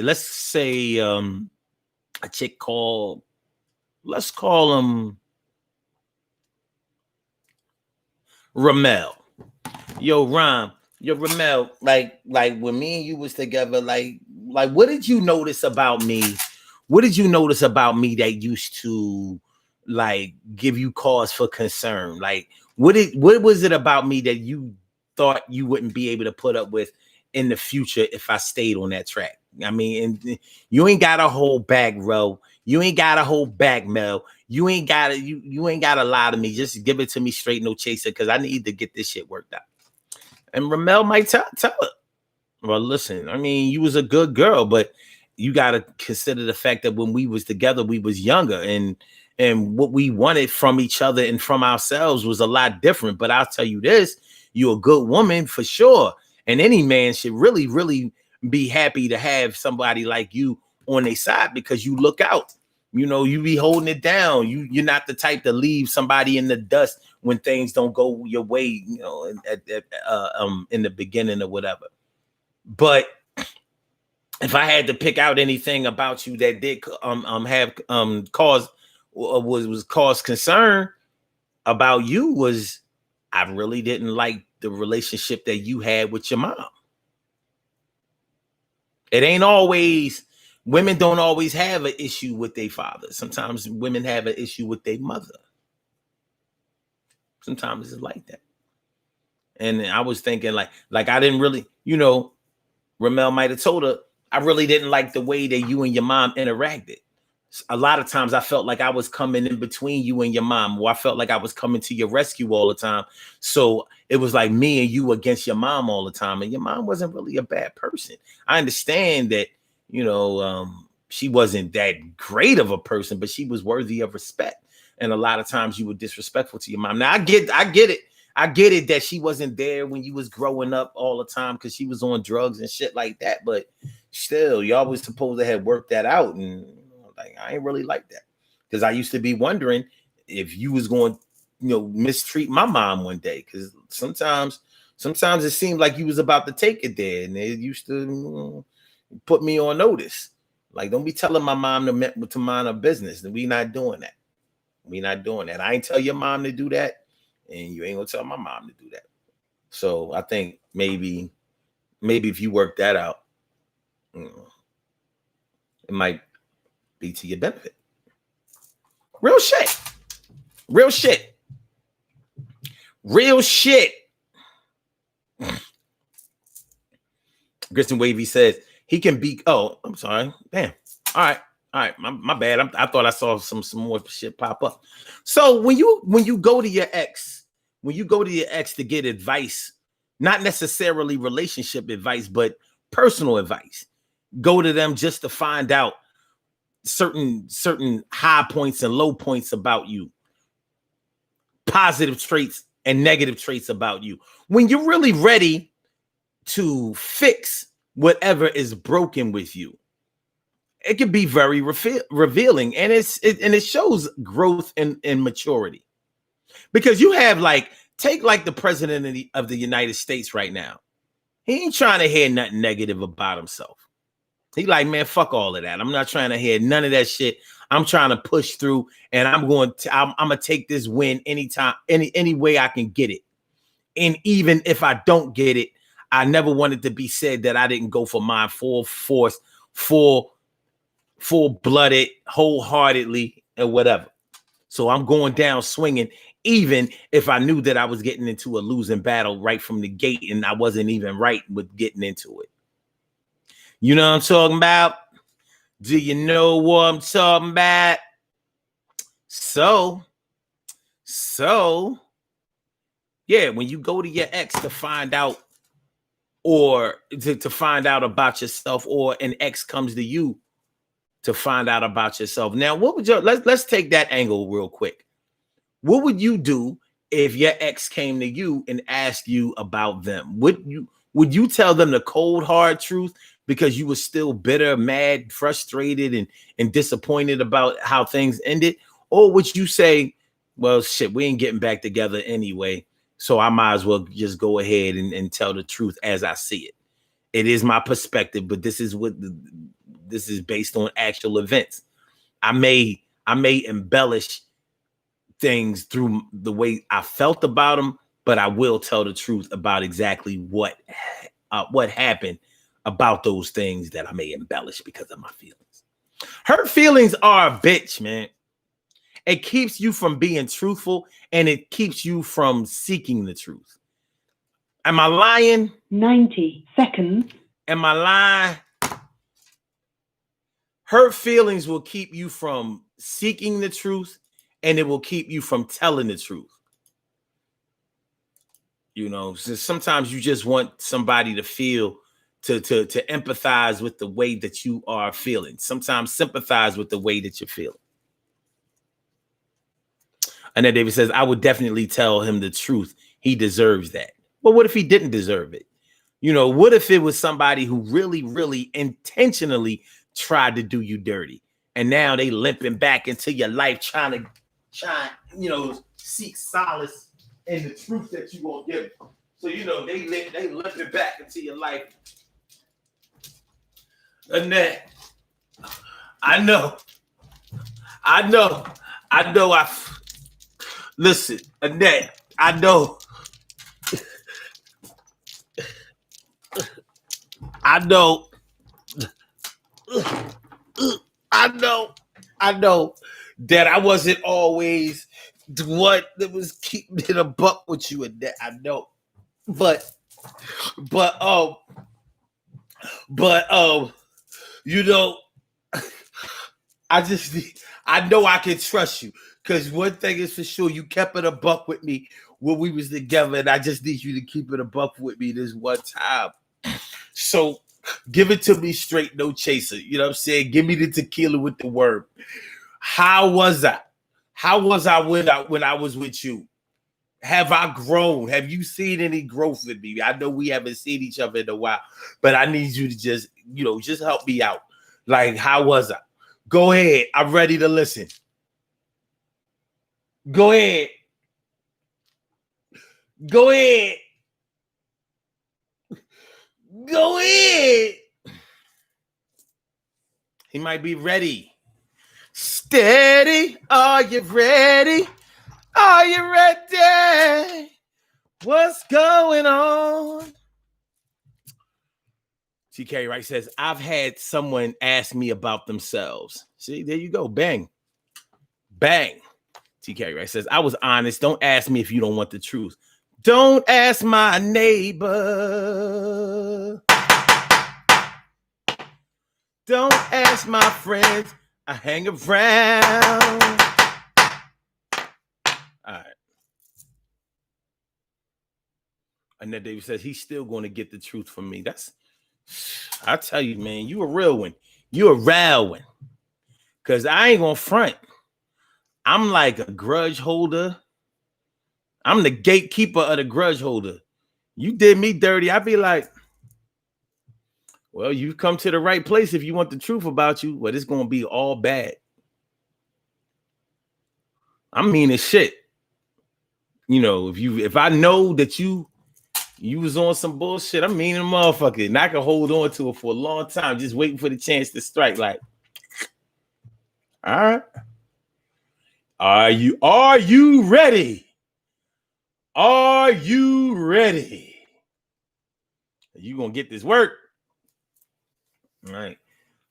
Let's say a chick called, let's call him Ramel. Yo, Ramel, like when me and you was together, like what did you notice about me? What did you notice about me that used to like give you cause for concern? Like what was it about me that you thought you wouldn't be able to put up with in the future if I stayed on that track? I mean, and you ain't got to hold back, Ro. You ain't got to hold back, Mel. You ain't got to you ain't got to lie to me. Just give it to me straight, no chaser, because I need to get this shit worked out. And Ramel might tell her, well, listen, I mean, you was a good girl, but you got to consider the fact that when we was together, we was younger, and what we wanted from each other and from ourselves was a lot different. But I'll tell you this, you're a good woman for sure. And any man should really, really be happy to have somebody like you on their side, because you look out. You be holding it down. You're not the type to leave somebody in the dust when things don't go your way, in the beginning or whatever. But if I had to pick out anything about you that did have cause concern about you, was I really didn't like the relationship that you had with your mom. It ain't always, women don't always have an issue with their father. Sometimes women have an issue with their mother. Sometimes it's like that. And I was thinking like I didn't really, Ramel might have told her, I really didn't like the way that you and your mom interacted. A lot of times I felt like I was coming in between you and your mom, or I felt like I was coming to your rescue all the time. So it was like me and you against your mom all the time. And your mom wasn't really a bad person. I understand that, she wasn't that great of a person, but she was worthy of respect. And a lot of times you were disrespectful to your mom. Now I get it. I get it that she wasn't there when you was growing up all the time because she was on drugs and shit like that. But still, y'all was supposed to have worked that out. And like, I ain't really like that because I used to be wondering if you was going, mistreat my mom one day. Because sometimes it seemed like you was about to take it there, and they used to put me on notice. Like, don't be telling my mom to mind her business. And we not doing that. We not doing that. I ain't tell your mom to do that, and you ain't gonna tell my mom to do that. So I think maybe if you work that out, it might be to your benefit. Real shit. Real shit. Real shit. Kristen Wavy says he can be. Oh, I'm sorry. Damn. All right. My bad. I thought I saw some more shit pop up. So when you go to your ex, to get advice, not necessarily relationship advice, but personal advice, go to them just to find out certain high points and low points about you, positive traits and negative traits about you. When you're really ready to fix whatever is broken with you, it can be very revealing, and it shows growth and maturity. Because you have take the president of the United States right now. He ain't trying to hear nothing negative about himself. He like, man, fuck all of that. I'm not trying to hear none of that shit. I'm trying to push through, and I'm gonna take this win anytime, any way I can get it. And even if I don't get it, I never wanted to be said that I didn't go for mine full force, full-blooded, wholeheartedly, and whatever. So I'm going down swinging, even if I knew that I was getting into a losing battle right from the gate, and I wasn't even right with getting into it. You know what I'm talking about? Do you know what I'm talking about? So, yeah, when you go to your ex to find out, or to find out about yourself, or an ex comes to you to find out about yourself. Now, what would let's take that angle real quick. What would you do if your ex came to you and asked you about them? Would you tell them the cold, hard truth because you were still bitter, mad, frustrated, and disappointed about how things ended? Or would you say, well, shit, we ain't getting back together anyway, so I might as well just go ahead and tell the truth as I see it. It is my perspective, but this is based on actual events. I may embellish things through the way I felt about them, but I will tell the truth about exactly what happened about those things that I may embellish because of my feelings. Hurt feelings are a bitch, man. It keeps you from being truthful, and it keeps you from seeking the truth. Am I lying? 90 seconds. Am I lying? Hurt feelings will keep you from seeking the truth, and it will keep you from telling the truth. So sometimes you just want somebody to feel, to empathize with the way that you are feeling. Sometimes sympathize with the way that you're feeling. And then David says, I would definitely tell him the truth. He deserves that. Well, what if he didn't deserve it? What if it was somebody who really, really intentionally tried to do you dirty, and now they limping back into your life trying seek solace in the truth that you won't give them. So they limping back into your life. Annette, I know. Listen, Annette, I know. I know that I wasn't always the one that was keeping it a buck with you, and that I know. But I know I can trust you, because one thing is for sure, you kept it a buck with me when we was together, and I just need you to keep it a buck with me this one time. So give it to me straight, no chaser. You know what I'm saying? Give me the tequila with the word. How was I? When I was with you? Have I grown? Have you seen any growth with me? I know we haven't seen each other in a while, but I need you to just, just help me out. Like, how was I? Go ahead. I'm ready to listen. Go ahead. Go ahead. Go ahead. He might be ready. Steady. Are you ready? Are you ready? What's going on? TK Wright says, I've had someone ask me about themselves. See, there you go. Bang. Bang. TK Wright says, I was honest. Don't ask me if you don't want the truth. Don't ask my neighbor. Don't ask my friends. I hang around. All right. And then David says, he's still going to get the truth from me. I tell you, man, you a real one. You a real one. Because I ain't going to front. I'm like a grudge holder. I'm the gatekeeper of the grudge holder. You did me dirty. I'd be like, well, you've come to the right place if you want the truth about you. Well, it's going to be all bad. I'm mean as shit. If I know that you was on some bullshit, I'm mean a motherfucker. And I can hold on to it for a long time, just waiting for the chance to strike. Like, all right. Are you ready? Are you ready? You gonna get this work? All right.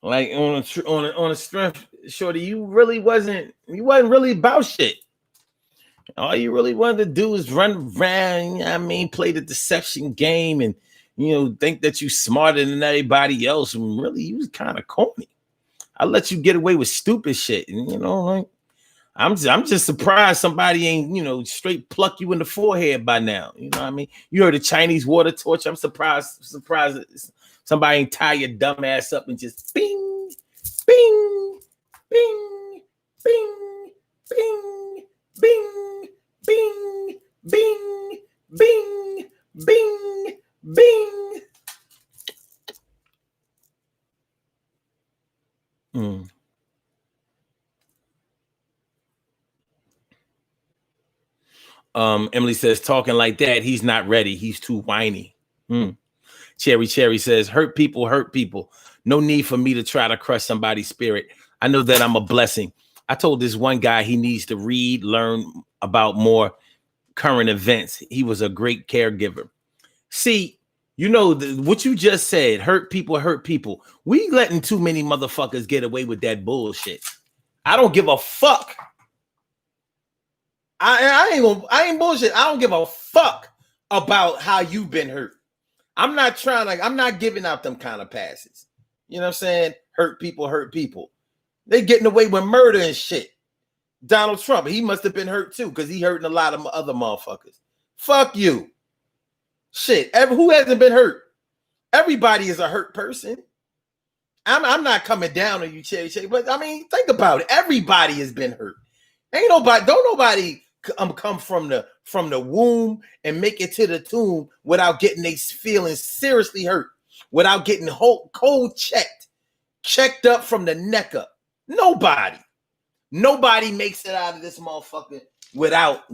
Like on a strength, shorty, you wasn't really about shit. All you really wanted to do is run around, play the deception game and think that you smarter than everybody else. And really, you was kind of corny. I let you get away with stupid shit. And like, I'm just surprised somebody ain't, straight pluck you in the forehead by now. You know what I mean? You heard the Chinese water torch. I'm surprised somebody ain't tie your dumb ass up and just bing, bing, bing, bing, bing, bing, bing, bing, bing, bing, bing. Emily says, talking like that, he's not ready. He's too whiny. Cherry says, hurt people. No need for me to try to crush somebody's spirit. I know that I'm a blessing. I told this one guy he needs to learn about more current events. He was a great caregiver. See, what you just said, hurt people. We letting too many motherfuckers get away with that bullshit. I don't give a fuck. I ain't bullshit. I don't give a fuck about how you've been hurt. I'm not giving out them kind of passes. You know what I'm saying? Hurt people. They getting away with murder and shit. Donald Trump, he must have been hurt too, because he hurting a lot of other motherfuckers. Fuck you. Shit. Who hasn't been hurt? Everybody is a hurt person. I'm not coming down on you, Cherry, but think about it. Everybody has been hurt. Don't nobody come from the womb and make it to the tomb without getting their feelings seriously hurt, without getting cold checked up from the neck up. Nobody makes it out of this motherfucker without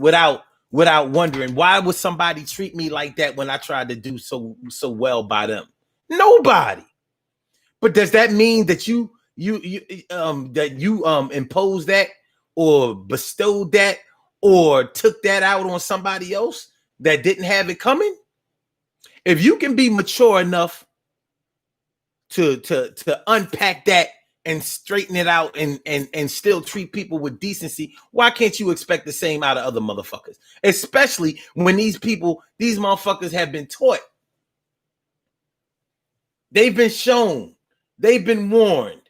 wondering, why would somebody treat me like that when I tried to do so well by them? Nobody. But does that mean that you imposed that or bestowed that or took that out on somebody else that didn't have it coming? If you can be mature enough to unpack that and straighten it out and still treat people with decency, why can't you expect the same out of other motherfuckers? Especially when these motherfuckers have been taught. They've been shown. They've been warned.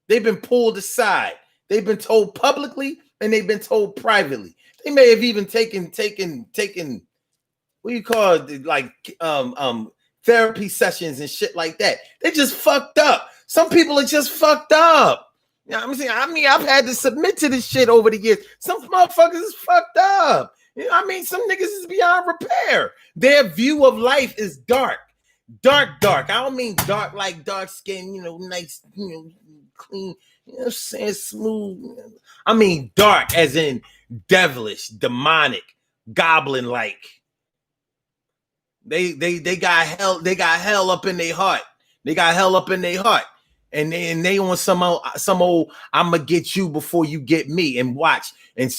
They've been pulled aside. They've been told publicly and they've been told privately. They may have even taken what do you call it, like therapy sessions and shit like that. They just fucked up. Some people are just fucked up. You know what I'm saying? I've had to submit to this shit over the years. Some motherfuckers is fucked up. I mean, some niggas is beyond repair. Their view of life is dark. Dark. I don't mean dark like dark skin, nice, clean, you know what I'm saying, smooth. I mean dark as in devilish, demonic, goblin like. They got hell up in their heart. They got hell up in their heart. And they on some old I'ma get you before you get me. And watch. And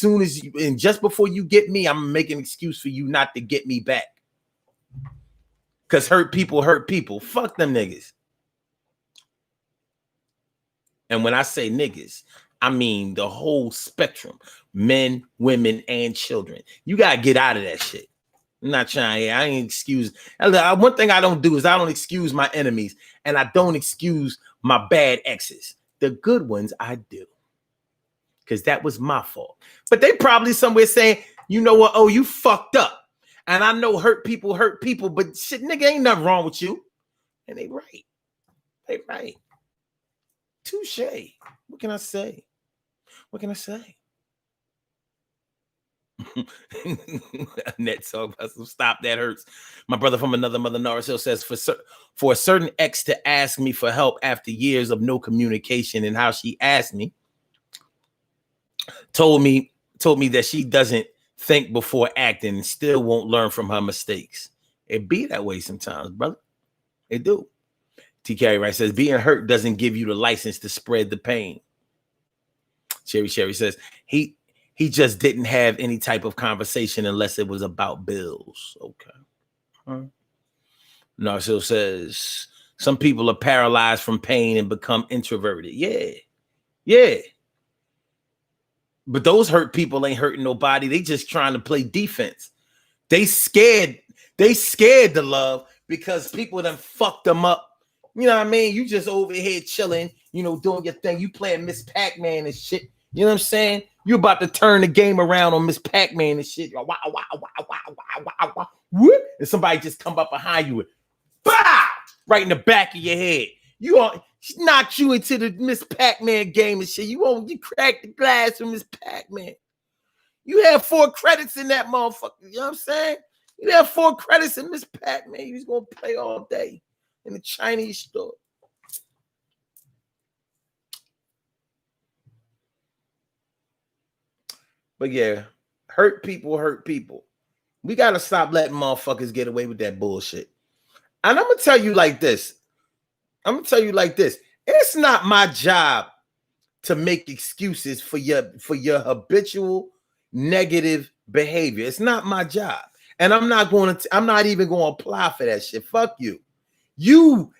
just before you get me, I'm gonna make an excuse for you not to get me back. Cause hurt people. Fuck them niggas. And when I say niggas, I mean the whole spectrum. Men, women, and children. You gotta get out of that shit. I'm not trying. I ain't excuse. One thing I don't do is I don't excuse my enemies, and I don't excuse my bad exes. The good ones I do, because that was my fault. But they probably somewhere saying, you know what? Oh, you fucked up. And I know hurt people, but shit, nigga, ain't nothing wrong with you. And they right. They right. Touche. What can I say? Net talk about some stop that hurts. My brother from another mother, Norris Hill, says for a certain ex to ask me for help after years of no communication, and how she asked me, told me that she doesn't think before acting and still won't learn from her mistakes. It be that way sometimes, brother. It do. T. Carey Wright says being hurt doesn't give you the license to spread the pain. Cherry says he just didn't have any type of conversation unless it was about bills. Okay. Narciso says some people are paralyzed from pain and become introverted. Yeah. But those hurt people ain't hurting nobody. They just trying to play defense. They scared to love because people done fucked them up. You know what I mean? You just over here chilling, doing your thing. You playing Miss Pac-Man and shit. You know what I'm saying? You about to turn the game around on Miss Pac-Man and shit. Wow. Whoop, and somebody just come up behind you and bow right in the back of your head. She knocked you into the Miss Pac-Man game and shit. You cracked the glass with Miss Pac-Man. You had 4 credits in that motherfucker. You know what I'm saying? You had 4 credits in Miss Pac-Man. You was gonna play all day in the Chinese store. But yeah, hurt people. We gotta stop letting motherfuckers get away with that bullshit. And I'm gonna tell you like this. It's not my job to make excuses for your habitual negative behavior. It's not my job. And I'm not even going to apply for that shit. Fuck you.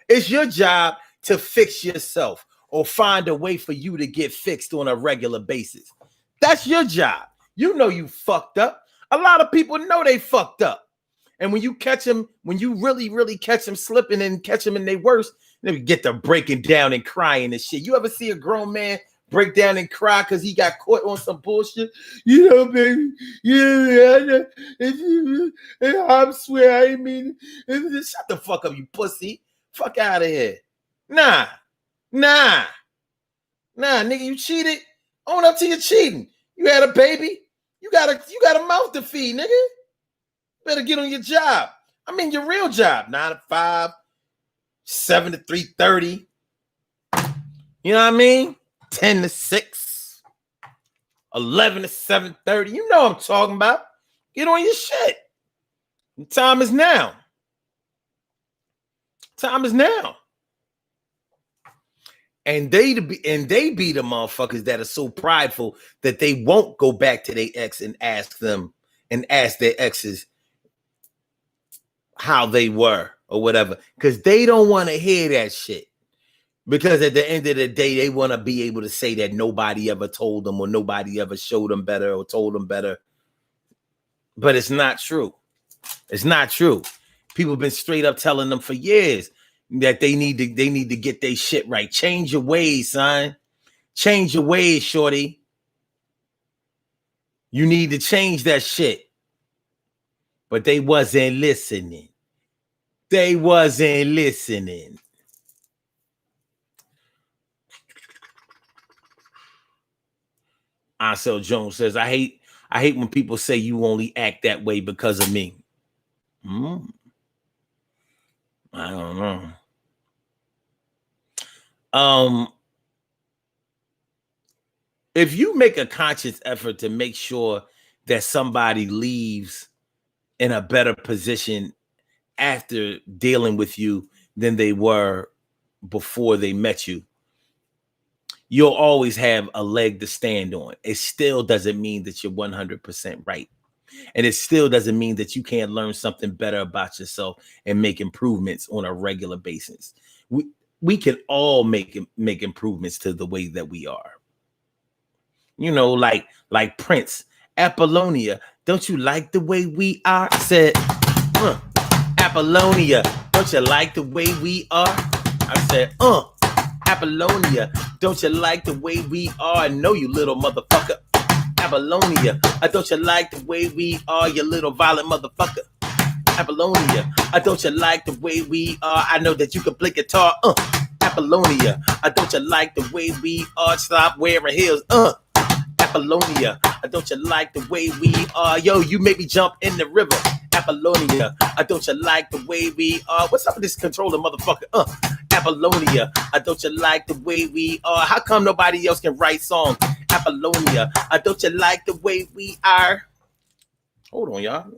It's your job to fix yourself or find a way for you to get fixed on a regular basis. That's your job. You know you fucked up. A lot of people know they fucked up. And when you catch them, when you really, really catch them slipping and catch them in their worst, they get to breaking down and crying and shit. You ever see a grown man break down and cry because he got caught on some bullshit? Baby. I swear I ain't mean it. Shut the fuck up, you pussy. Fuck out of here. Nah, nigga, you cheated. Own up to your cheating. You had a baby. You got a mouth to feed, nigga. Better get on your job. I mean your real job. 9 to 5, 7 to 3:30. You know what I mean? 10 to 6, 11 to 7:30. You know what I'm talking about. Get on your shit. The time is now. And they be the motherfuckers that are so prideful that they won't go back to their ex and ask their exes how they were or whatever, because they don't want to hear that shit. Because at the end of the day, they want to be able to say that nobody ever told them or nobody ever showed them better or told them better. But it's not true. It's not true. People have been straight up telling them for years that they need to get their shit right. Change your ways, son. Change your ways, shorty. You need to change that shit. But they wasn't listening. Ansel Jones says, I I hate when people say you only act that way because of me. I don't know. If you make a conscious effort to make sure that somebody leaves in a better position after dealing with you than they were before they met you, you'll always have a leg to stand on. It still doesn't mean that you're 100% right. And it still doesn't mean that you can't learn something better about yourself and make improvements on a regular basis. We can all make improvements to the way that we are. You know, like Prince, Apollonia, don't you like the way we are? I said, Apollonia, don't you like the way we are? I said, Apollonia, don't you like the way we are? I know you little motherfucker. Apollonia, don't you like the way we are, you little violent motherfucker? Apollonia, don't you like the way we are? I know that you can play guitar. Apollonia, don't you like the way we are? Stop wearing heels. Apollonia, don't you like the way we are? Yo, you made me jump in the river. Apollonia, don't you like the way we are? What's up with this controller motherfucker? Apollonia, don't you like the way we are? How come nobody else can write songs? Apollonia, don't you like the way we are? Hold on, y'all.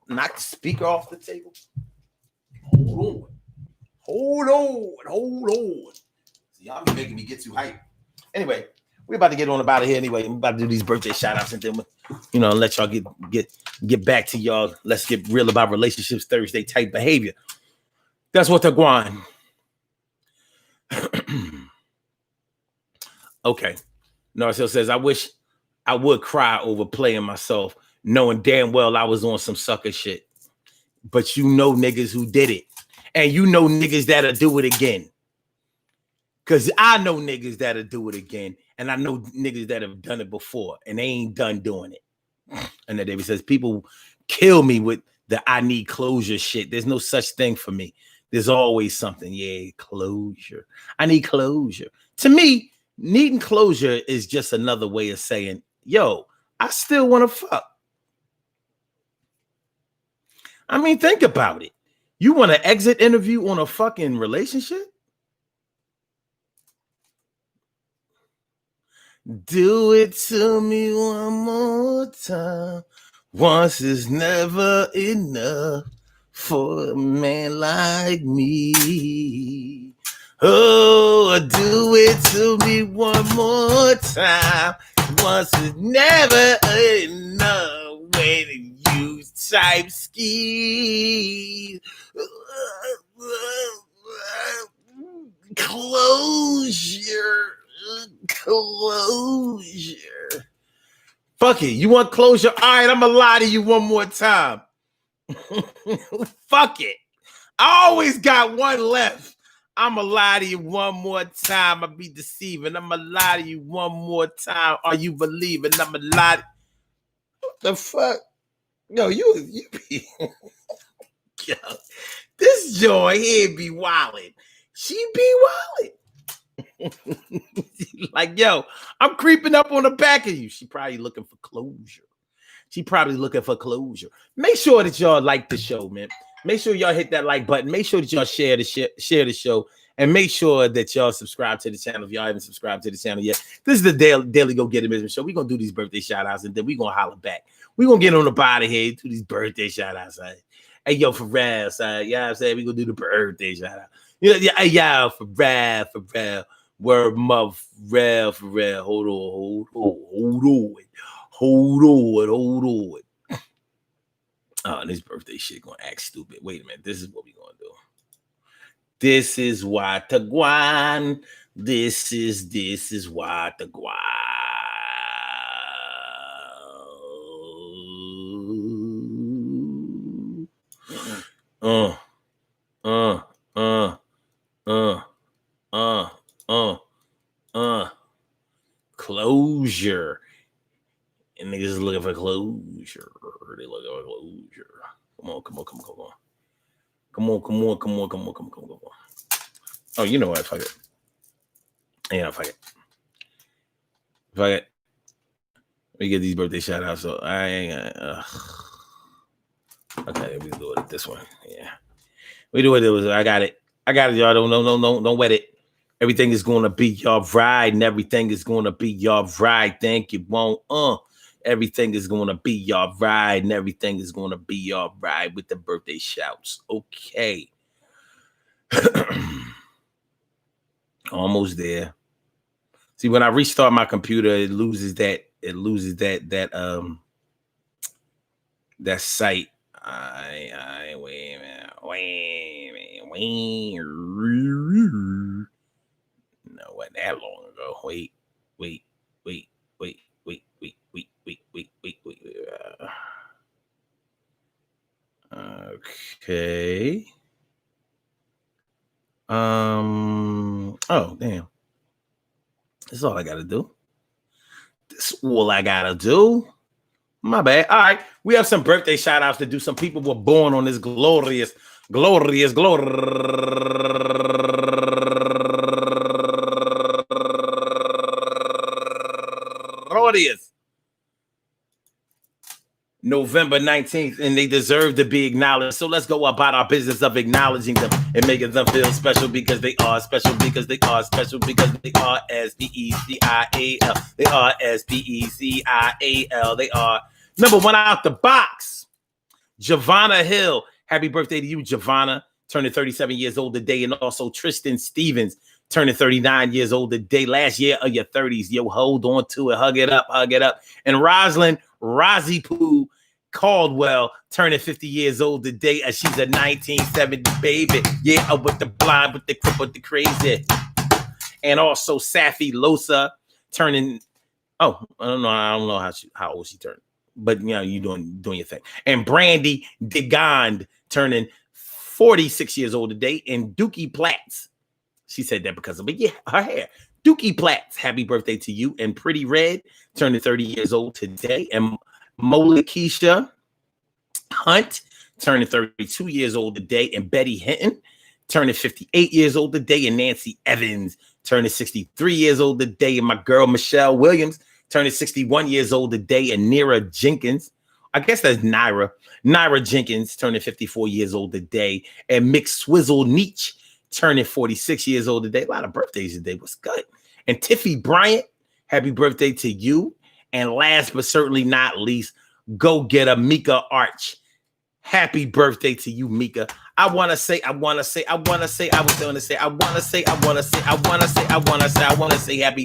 Knock the speaker off the table. Hold on. See, y'all be making me get too hyped. Anyway, we're about to get on about it here anyway. I'm about to do these birthday shout outs and then, let y'all get back to y'all. Let's get real about relationships Thursday type behavior. That's what they're going. Okay. Narcel says, I wish I would cry over playing myself, knowing damn well I was on some sucker shit. But you know niggas who did it. And you know niggas that'll do it again. Because I know niggas that'll do it again. And I know niggas that have done it before. And they ain't done doing it. And then David says, people kill me with the I need closure shit. There's no such thing for me. There's always something. Yeah, closure. I need closure. To me, needing closure is just another way of saying, yo, I still want to fuck. I mean, think about it. You want to exit interview on a fucking relationship? Do it to me one more time. Once is never enough for a man like me. Oh, do it to me one more time. Once is never enough when you type ski. Closure. Fuck it. You want closure? All right, I'm gonna lie to you one more time. Fuck it. I always got one left. I'm gonna lie to you one more time. I'll be deceiving. I'm gonna lie to you one more time. Are you believing? I'm gonna lie. What the fuck? Yo, you be yo, this joy here be wildin'. She be wildin'. Like, yo, I'm creeping up on the back of you. She probably looking for closure. Make sure that y'all like the show, man. Make sure y'all hit that like button. Make sure that y'all share the show. And make sure that y'all subscribe to the channel if y'all haven't subscribed to the channel yet. This is the Daily Go Get It Business Show. We're going to do these birthday shout-outs, and then we're going to holler back. We're going to get on the body here, do these birthday shout-outs. Hey, yo, for real, son. Yeah, I'm saying we're going to do the birthday shout-out. Yeah, for real. Word mother, for real. Hold on. Oh, this birthday shit gonna act stupid. Wait a minute. This is what we gonna do. This is what the guan. This is what the guan. Closure. And niggas is looking for closure. They looking for closure. Come on. Oh, you know what? Fuck it. Yeah, fuck it. Let me get these birthday shout outs. So I ain't okay, we do it this one. Yeah. We do it. I got it. Y'all. Don't wet it. Everything is gonna be y'all right, and everything is gonna be y'all right. Thank you. Won't everything is gonna be y'all right, and everything is gonna be y'all right with the birthday shouts. Okay. Almost there. See, when I restart my computer, it loses that site. I wait a minute. No, it wasn't that long ago. Wait. Okay. Oh, damn. That's all I gotta do. That's all I gotta do. My bad. All right. We have some birthday shout outs to do. Some people were born on this glorious. November 19th, and they deserve to be acknowledged. So let's go about our business of acknowledging them and making them feel special because they are special, because they are special, because they are SPECIAL. They are SPECIAL. They are number one out the box. Giovanna Hill. Happy birthday to you, Giovanna. Turning 37 years old today. And also Tristan Stevens, turning 39 years old today. Last year of your 30s. Yo, hold on to it. Hug it up. Hug it up. And Rosalind Razipoo Caldwell, turning 50 years old today. As she's a 1970 baby. Yeah, with the blind, with the crip, with the crazy. And also Safi Losa, turning, I don't know how old she turned. But you know, you doing your thing. And Brandy DeGond, turning 46 years old today. And Dookie Platts, she said that because of her hair. Dookie Platts, happy birthday to you. And Pretty Red, turning 30 years old today. And Molakisha Hunt, turning 32 years old today. And Betty Hinton, turning 58 years old today. And Nancy Evans, turning 63 years old today. And my girl Michelle Williams, turning 61 years old today. And Nira Jenkins, I guess that's Naira Jenkins, turning 54 years old today. And Mick Swizzle Nietzsche, turning 46 years old today. A lot of birthdays today. What's good? And Tiffy Bryant, happy birthday to you. And last but certainly not least, go get a Mika Arch. Happy birthday to you, Mika. I want to say happy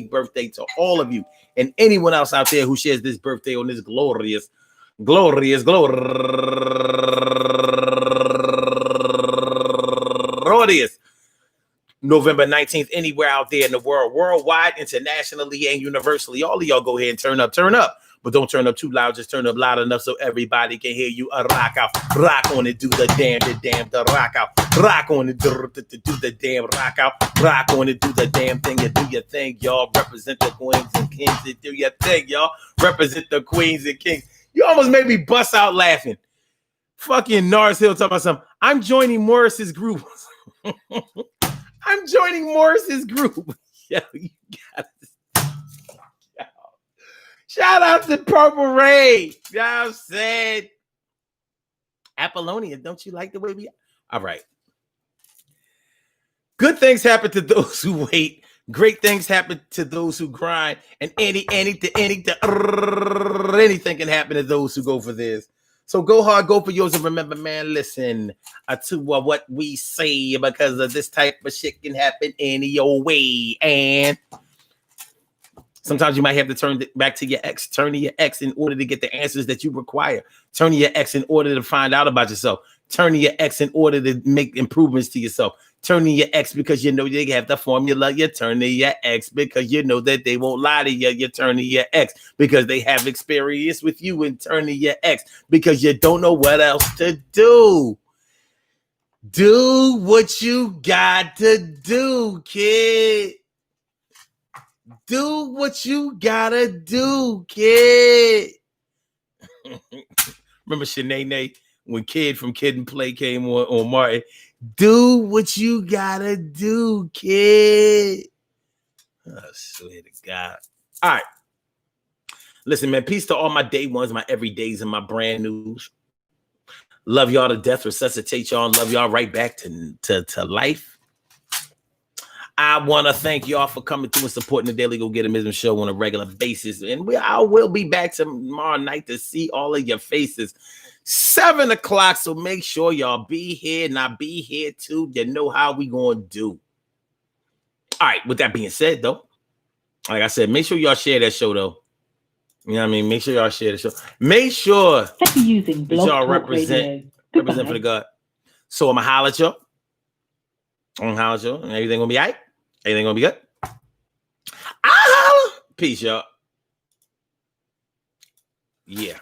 birthday to all of you and anyone else out there who shares this birthday on this glorious November 19th, anywhere out there in the world, worldwide, internationally, and universally. All of y'all go ahead and turn up. But don't turn up too loud. Just turn up loud enough so everybody can hear you. Rock out. Rock on it. Do the rock out. Rock on it. Do the damn rock out. Rock on it. Do the damn thing. You do your thing, y'all. Represent the queens and kings. You do your thing, y'all. Represent the queens and kings. You almost made me bust out laughing. Fucking Norris Hill talking about something. I'm joining Morris's group. I'm joining Morris's group. Yo, you got it. Shout out to Purple Ray. You know what I'm saying? Apollonia, don't you like the way we... All right. Good things happen to those who wait. Great things happen to those who grind. And anything can happen to those who go for this. So go hard, go for yours. And remember, man, listen to what we say, because of this type of shit can happen any old way. And sometimes you might have to turn back to your ex. Turn to your ex in order to get the answers that you require. Turn to your ex in order to find out about yourself. Turn to your ex in order to make improvements to yourself. Turn to your ex because you know they have the formula. You turn to your ex because you know that they won't lie to you. You turn to your ex because they have experience with you. And turn to your ex because you don't know what else to do. Do what you got to do, kid. Do what you gotta do, kid. Remember Shanae when Kid from Kid and Play came on Martin? Do what you gotta do, kid. I swear to God. All right. Listen, man, peace to all my day ones, my everydays, and my brand news. Love y'all to death, resuscitate y'all, and love y'all right back to life. I want to thank y'all for coming through and supporting the Daily Go Getimism show on a regular basis. And I will be back tomorrow night to see all of your faces. 7 o'clock, so make sure y'all be here and I be here too. You know how we going to do. All right, with that being said, though, like I said, make sure y'all share that show, though. You know what I mean? Make sure y'all share the show. Make sure Thank you using that y'all Blog Talk represent Radio. for the God. So I'm going to holler at y'all. I'm going to holler at y'all. And everything going to be all right. Everything going to be good. I'll holler. Peace, y'all. Yeah.